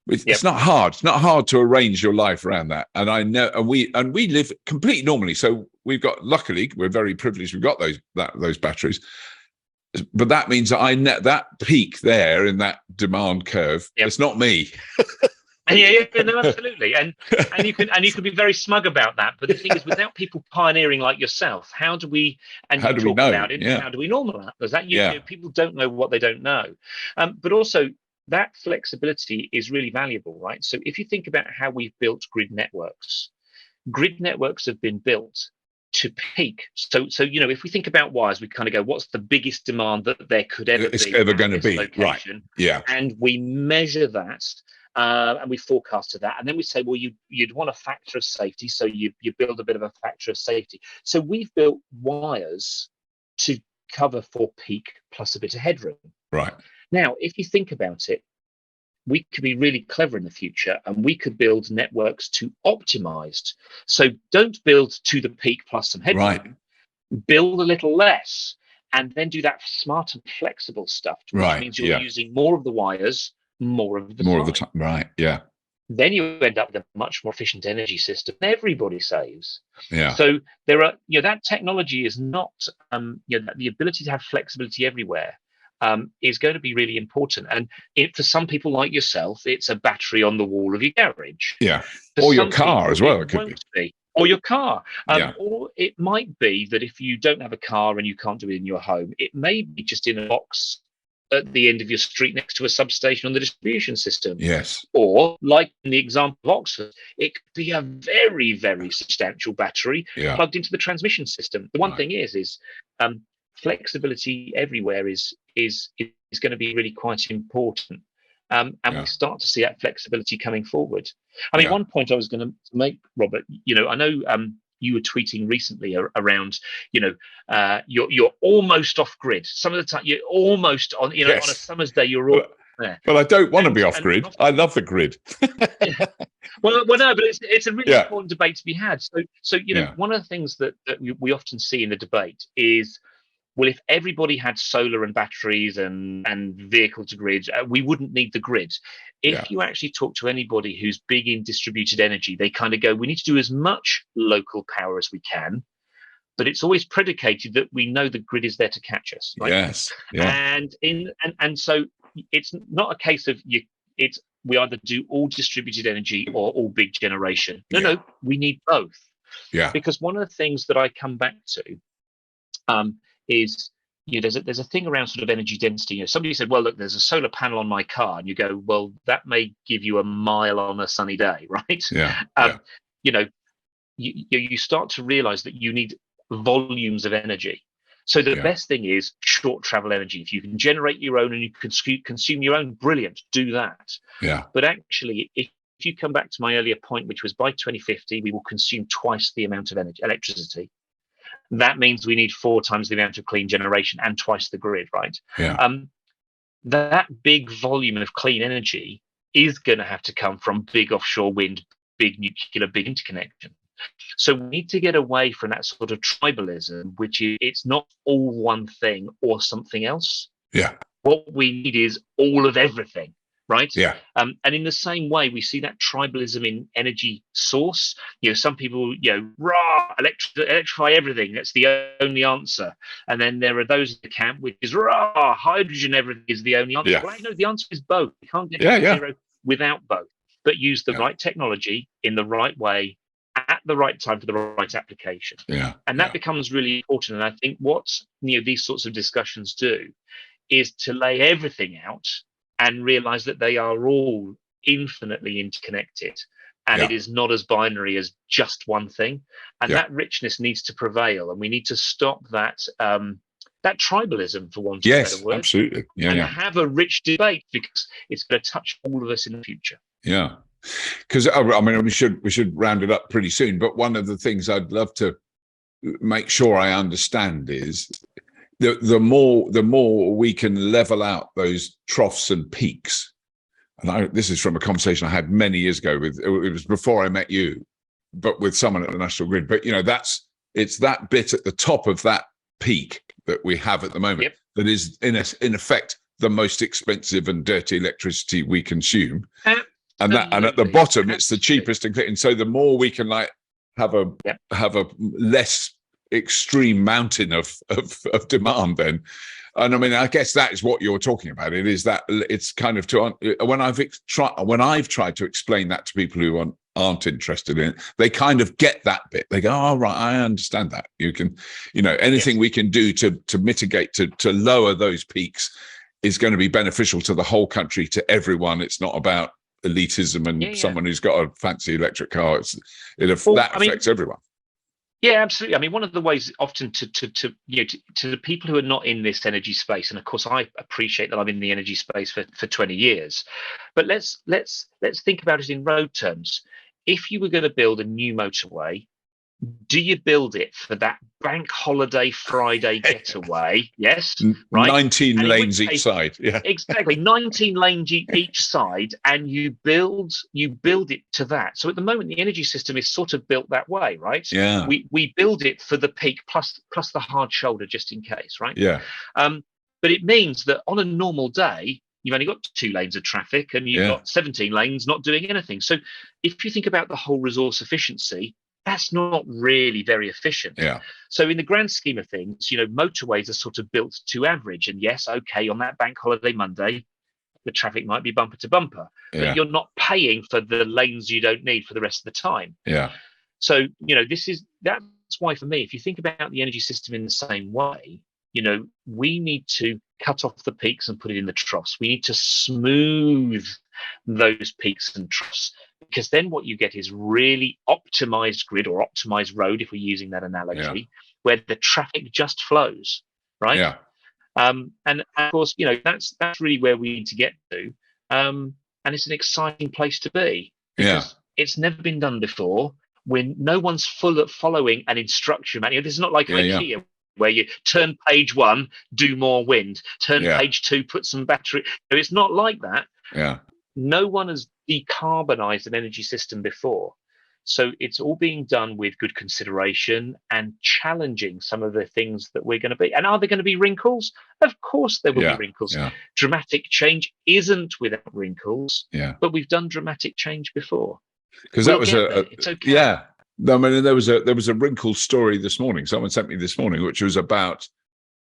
It's not hard. It's not hard to arrange your life around that. And I know, and we live completely normally. So luckily, we're very privileged. We've got those batteries. But that means that that peak there in that demand curve, it's not me. No, absolutely, and you can be very smug about that. But the thing is, without people pioneering like yourself, how do we know about it? How do we normalize that? People don't know what they don't know, but also that flexibility is really valuable, right? So if you think about how we've built grid networks have been built to peak. So if we think about wires, we kind of go, what's the biggest demand that there could ever be? It's ever going to be, location? Right? Yeah, and we measure that. And we forecast to that, and then we say, well, you'd want a factor of safety, so you build a bit of a factor of safety. So we've built wires to cover for peak plus a bit of headroom. Right. Now, if you think about it, we could be really clever in the future, and we could build networks to optimized. So don't build to the peak plus some headroom. Right. Build a little less, and then do that smart and flexible stuff, which means you're using more of the wires. More of the time, right? Yeah. Then you end up with a much more efficient energy system. Everybody saves. Yeah. So there are, that technology is not, the ability to have flexibility everywhere is going to be really important. And for some people like yourself, it's a battery on the wall of your garage. Yeah. Or your car as well. It could be. Or your car. Or it might be that if you don't have a car and you can't do it in your home, it may be just in a box at the end of your street next to a substation on the distribution system. Yes. Or, like in the example of Oxford, it could be a very, very substantial battery plugged into the transmission system. The one thing is flexibility everywhere is going to be really quite important. and we start to see that flexibility coming forward. I mean, one point I was going to make, Robert, I know you were tweeting recently around, you're almost off grid. Some of the time you're almost on, on a summer's day, you're all there. But I don't want to be off grid. I love the grid. Well, no, but it's a really important debate to be had. So one of the things that we often see in the debate is, well, if everybody had solar and batteries and vehicle to grid, we wouldn't need the grid. If you actually talk to anybody who's big in distributed energy, they kind of go, we need to do as much local power as we can, but it's always predicated that we know the grid is there to catch us. Right? Yes. Yeah. And so it's not a case of we either do all distributed energy or all big generation. No, we need both. Yeah. Because one of the things that I come back to is there's a thing around sort of energy density. Somebody said, well, look, there's a solar panel on my car, and you go, well, that may give you a mile on a sunny day, right? You start to realize that you need volumes of energy. So the best thing is short travel energy. If you can generate your own and you can consume your own, brilliant, do that. But actually, if you come back to my earlier point, which was by 2050 we will consume twice the amount of electricity. That means we need 4 times the amount of clean generation and twice the grid, right? That big volume of clean energy is going to have to come from big offshore wind, big nuclear, big interconnection. So we need to get away from that sort of tribalism, which is it's not all one thing or something else. What we need is all of everything. Right. And in the same way, we see that tribalism in energy source. Some people, electrify everything. That's the only answer. And then there are those in the camp which is hydrogen. Everything is the only answer. Well, no, the answer is both. You can't get to zero without both. But use the right technology in the right way at the right time for the right application. And that becomes really important. And I think what these sorts of discussions do is to lay everything out and realize that they are all infinitely interconnected, and it is not as binary as just one thing. And that richness needs to prevail, and we need to stop that tribalism, for want of a better word. Absolutely. And have a rich debate, because it's going to touch all of us in the future. Because I mean, we should round it up pretty soon. But one of the things I'd love to make sure I understand is the more we can level out those troughs and peaks. And this is from a conversation I had many years ago it was before I met you, but with someone at the National Grid. But it's that bit at the top of that peak that we have at the moment that is in effect the most expensive and dirty electricity we consume. And at the bottom it's the cheapest. And so the more we can have a less extreme mountain of demand then. And I mean, I guess that is what you're talking about. It is that it's kind of when I've tried to explain that to people who aren't interested in it, they kind of get that bit. They go, oh, right, I understand that. You can, anything we can do to mitigate, to lower those peaks is going to be beneficial to the whole country, to everyone. It's not about elitism and someone who's got a fancy electric car. That affects everyone. Yeah, absolutely. I mean, one of the ways often to the people who are not in this energy space, and of course I appreciate that I'm in the energy space for 20 years, but let's think about it in road terms. If you were going to build a new motorway, do you build it for that bank holiday Friday getaway? Yes, right. 19 lanes each side. Yeah, exactly. 19 lanes each side, and you build it to that. So at the moment, the energy system is sort of built that way, right? Yeah. We build it for the peak plus the hard shoulder just in case, right? Yeah. But it means that on a normal day, you've only got 2 lanes of traffic, and you've got 17 lanes not doing anything. So if you think about the whole resource efficiency, that's not really very efficient. Yeah. So in the grand scheme of things, motorways are sort of built to average. And yes, okay, on that bank holiday Monday, the traffic might be bumper to bumper, but you're not paying for the lanes you don't need for the rest of the time. Yeah. So, that's why for me, if you think about the energy system in the same way, we need to cut off the peaks and put it in the troughs. We need to smooth those peaks and troughs, because then what you get is really optimized grid or optimized road, if we're using that analogy, where the traffic just flows, right? And of course, that's really where we need to get to. and it's an exciting place to be because it's never been done before. When no one's following an instruction manual. This is not like IKEA where you turn page 1, do more wind, turn page 2, put some battery. It's not like that. No one has decarbonized an energy system before. So it's all being done with good consideration and challenging some of the things that we're going to be. And are there going to be wrinkles? Of course there will be wrinkles. Dramatic change isn't without wrinkles, but we've done dramatic change before. Because that was it's okay. I mean, there was a wrinkle story this morning. Someone sent me this morning, which was about,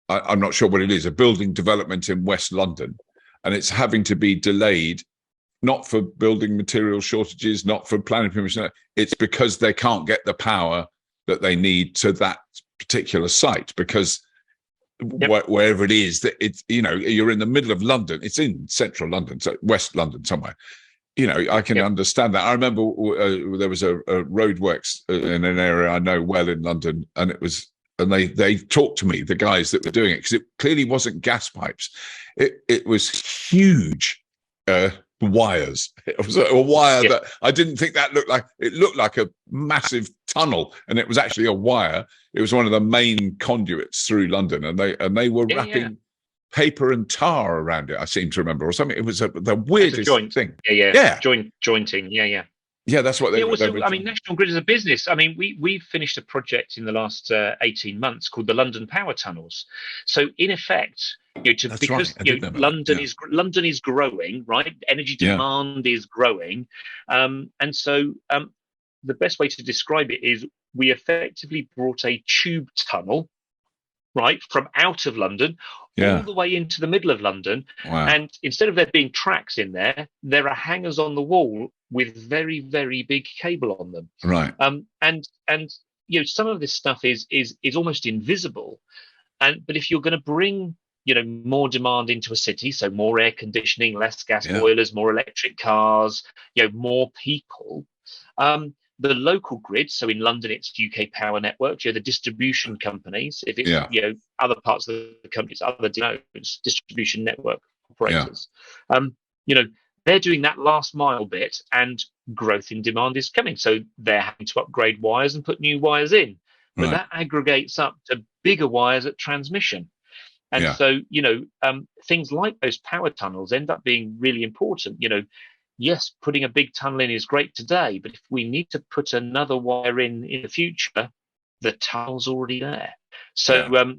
I'm not sure what it is, a building development in West London, and it's having to be delayed. Not for building material shortages, not for planning permission. It's because they can't get the power that they need to that particular site because wherever it is, that it's, you're in the middle of London. It's in central London, so West London somewhere. I can understand that. I remember there was a roadworks in an area I know well in London, and they talked to me, the guys that were doing it, because it clearly wasn't gas pipes. It was huge. Wires. It was a wire that I didn't think that looked like a massive tunnel, and it was actually a wire. It was one of the main conduits through London, and they were wrapping paper and tar around it. I seem to remember, or something. It was the weirdest thing. Jointing. Yeah, that's what they were. I mean, National Grid is a business. I mean, we've finished a project in the last 18 months called the London Power Tunnels. So, in effect, London is growing, right? Energy demand is growing, and so the best way to describe it is we effectively brought a tube tunnel, right, from out of London all the way into the middle of London. Wow. And instead of there being tracks in there are hangers on the wall with very, very big cable on them. Right. And some of this stuff is almost invisible. But if you're going to bring more demand into a city, so more air conditioning, less gas boilers, more electric cars, more people, the local grid, so in London it's UK Power Networks, the distribution companies, if it's other parts of the country, it's other distribution network operators, they're doing that last mile bit, and growth in demand is coming, so they're having to upgrade wires and put new wires in, but that aggregates up to bigger wires at transmission. And so, things like those power tunnels end up being really important. Yes, putting a big tunnel in is great today, but if we need to put another wire in the future, the tunnel's already there. So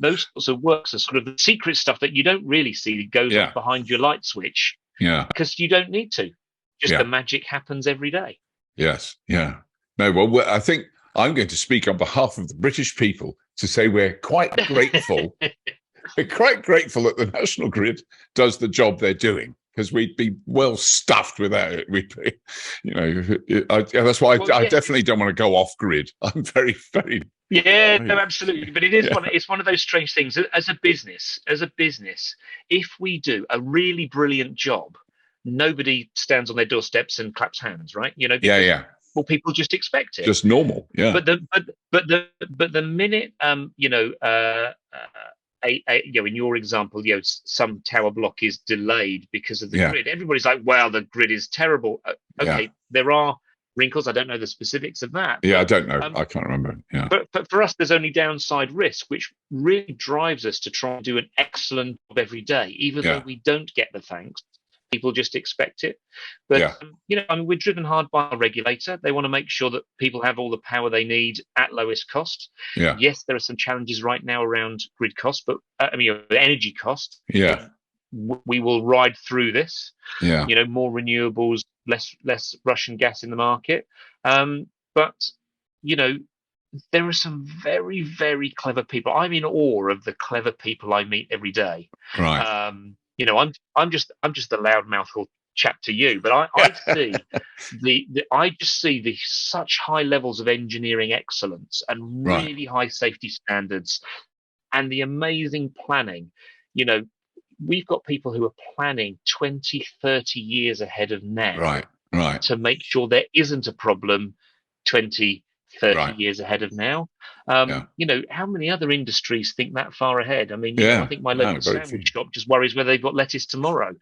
those sorts of works are sort of the secret stuff that you don't really see that goes on behind your light switch. Because you don't need to. Just the magic happens every day. Yes. Yeah. No, well, I think I'm going to speak on behalf of the British people to say we're quite grateful. We're quite grateful that the National Grid does the job they're doing, because we'd be well stuffed without it. We'd be, that's why I definitely don't want to go off grid. I'm very, very. Yeah, no, absolutely. But it is it's one of those strange things. As a business, if we do a really brilliant job, nobody stands on their doorsteps and claps hands, right? Well, people just expect it. Just normal, yeah. But the minute in your example, some tower block is delayed because of the grid, everybody's like, "Well, the grid is terrible." Okay, there are wrinkles. I don't know the specifics of that. Yeah, I don't know. I can't remember. Yeah. But for us, there's only downside risk, which really drives us to try and do an excellent job every day, even though we don't get the thanks. People just expect it. But, we're driven hard by a regulator. They want to make sure that people have all the power they need at lowest cost. Yeah. Yes, there are some challenges right now around grid costs, but energy costs. Yeah. We will ride through this. Yeah. More renewables, less Russian gas in the market. But there are some very, very clever people. I'm in awe of the clever people I meet every day. Right. I'm just the loudmouth chap to you, but I see I just see the such high levels of engineering excellence and really high safety standards, and the amazing planning. We've got people who are planning 20, 30 years ahead of now, right, to make sure there isn't a problem 20 30 years ahead of now. How many other industries think that far ahead? I mean, I think my local sandwich shop just worries whether they've got lettuce tomorrow.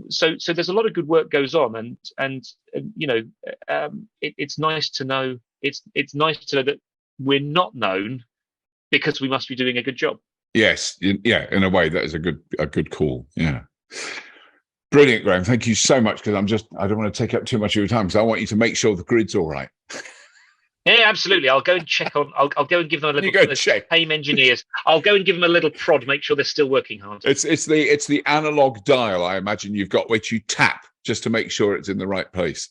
So there's a lot of good work goes on, and it's nice to know. It's nice to know that we're not known because we must be doing a good job. Yes, in a way that is a good call. Yeah. Brilliant, Graeme. Thank you so much, because I don't want to take up too much of your time, because I want you to make sure the grid's all right. Yeah, absolutely. I'll go and check on. I'll go and give them a little. You go check. AIM engineers. I'll go and give them a little prod, make sure they're still working hard. It's the analog dial, I imagine you've got, which you tap just to make sure it's in the right place.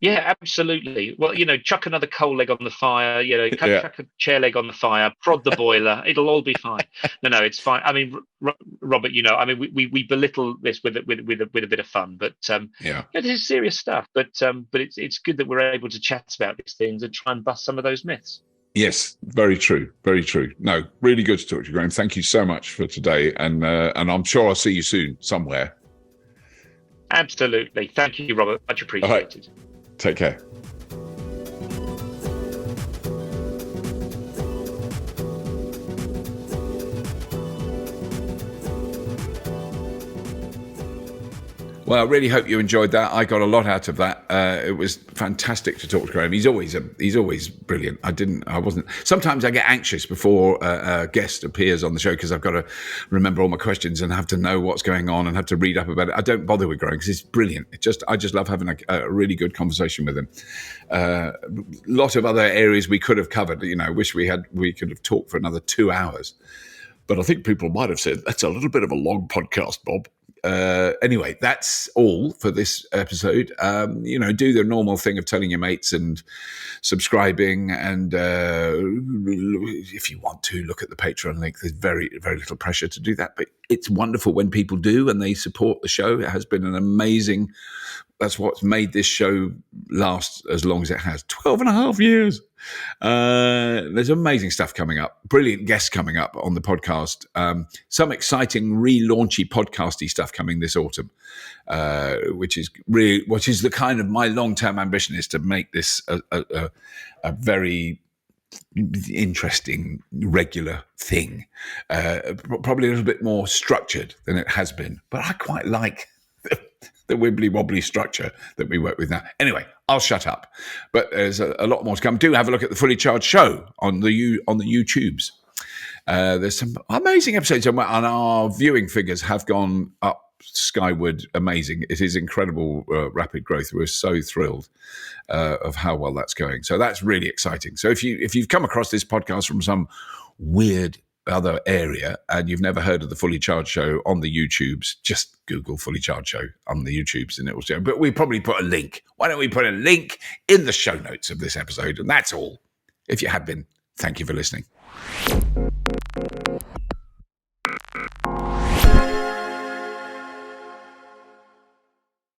Yeah, absolutely. Well, chuck another coal leg on the fire. Chuck a chair leg on the fire. Prod the boiler. It'll all be fine. No, it's fine. I mean, Robert, we belittle this with a bit of fun, but this is serious stuff. But it's good that we're able to chat about these things and try and bust some of those myths. Yes, very true. Very true. No, really good to talk to you, Graeme. Thank you so much for today, and I'm sure I'll see you soon somewhere. Absolutely. Thank you, Robert. Much appreciated. All right. Take care. Well, I really hope you enjoyed that. I got a lot out of that. It was fantastic to talk to Graeme. He's always brilliant. Sometimes I get anxious before a guest appears on the show, because I've got to remember all my questions and have to know what's going on and have to read up about it. I don't bother with Graeme because he's brilliant. I just love having a really good conversation with him. A lot of other areas we could have covered. Wish we could have talked for another 2 hours. But I think people might have said, that's a little bit of a long podcast, Bob. Anyway, that's all for this episode. Do the normal thing of telling your mates and subscribing, and if you want to, look at the Patreon link. There's very, very little pressure to do that, but it's wonderful when people do and they support the show. It has been an amazing. That's what's made this show last as long as it has. 12 and a half years. There's amazing stuff coming up. Brilliant guests coming up on the podcast. Some exciting relaunchy podcasty stuff coming this autumn, which is the kind of my long-term ambition, is to make this a very interesting, regular thing. Probably a little bit more structured than it has been. But I quite like the wibbly-wobbly structure that we work with now. Anyway, I'll shut up. But there's a lot more to come. Do have a look at the Fully Charged show on the YouTubes. There's some amazing episodes, and our viewing figures have gone up skyward. Amazing. It is incredible rapid growth. We're so thrilled of how well that's going. So that's really exciting. So if you've come across this podcast from some weird other area and you've never heard of the Fully Charged show on the YouTubes, just Google Fully Charged show on the YouTubes and it will show. But we probably put a link. Why don't we put a link in the show notes of this episode? And that's all. If you have been, thank you for listening.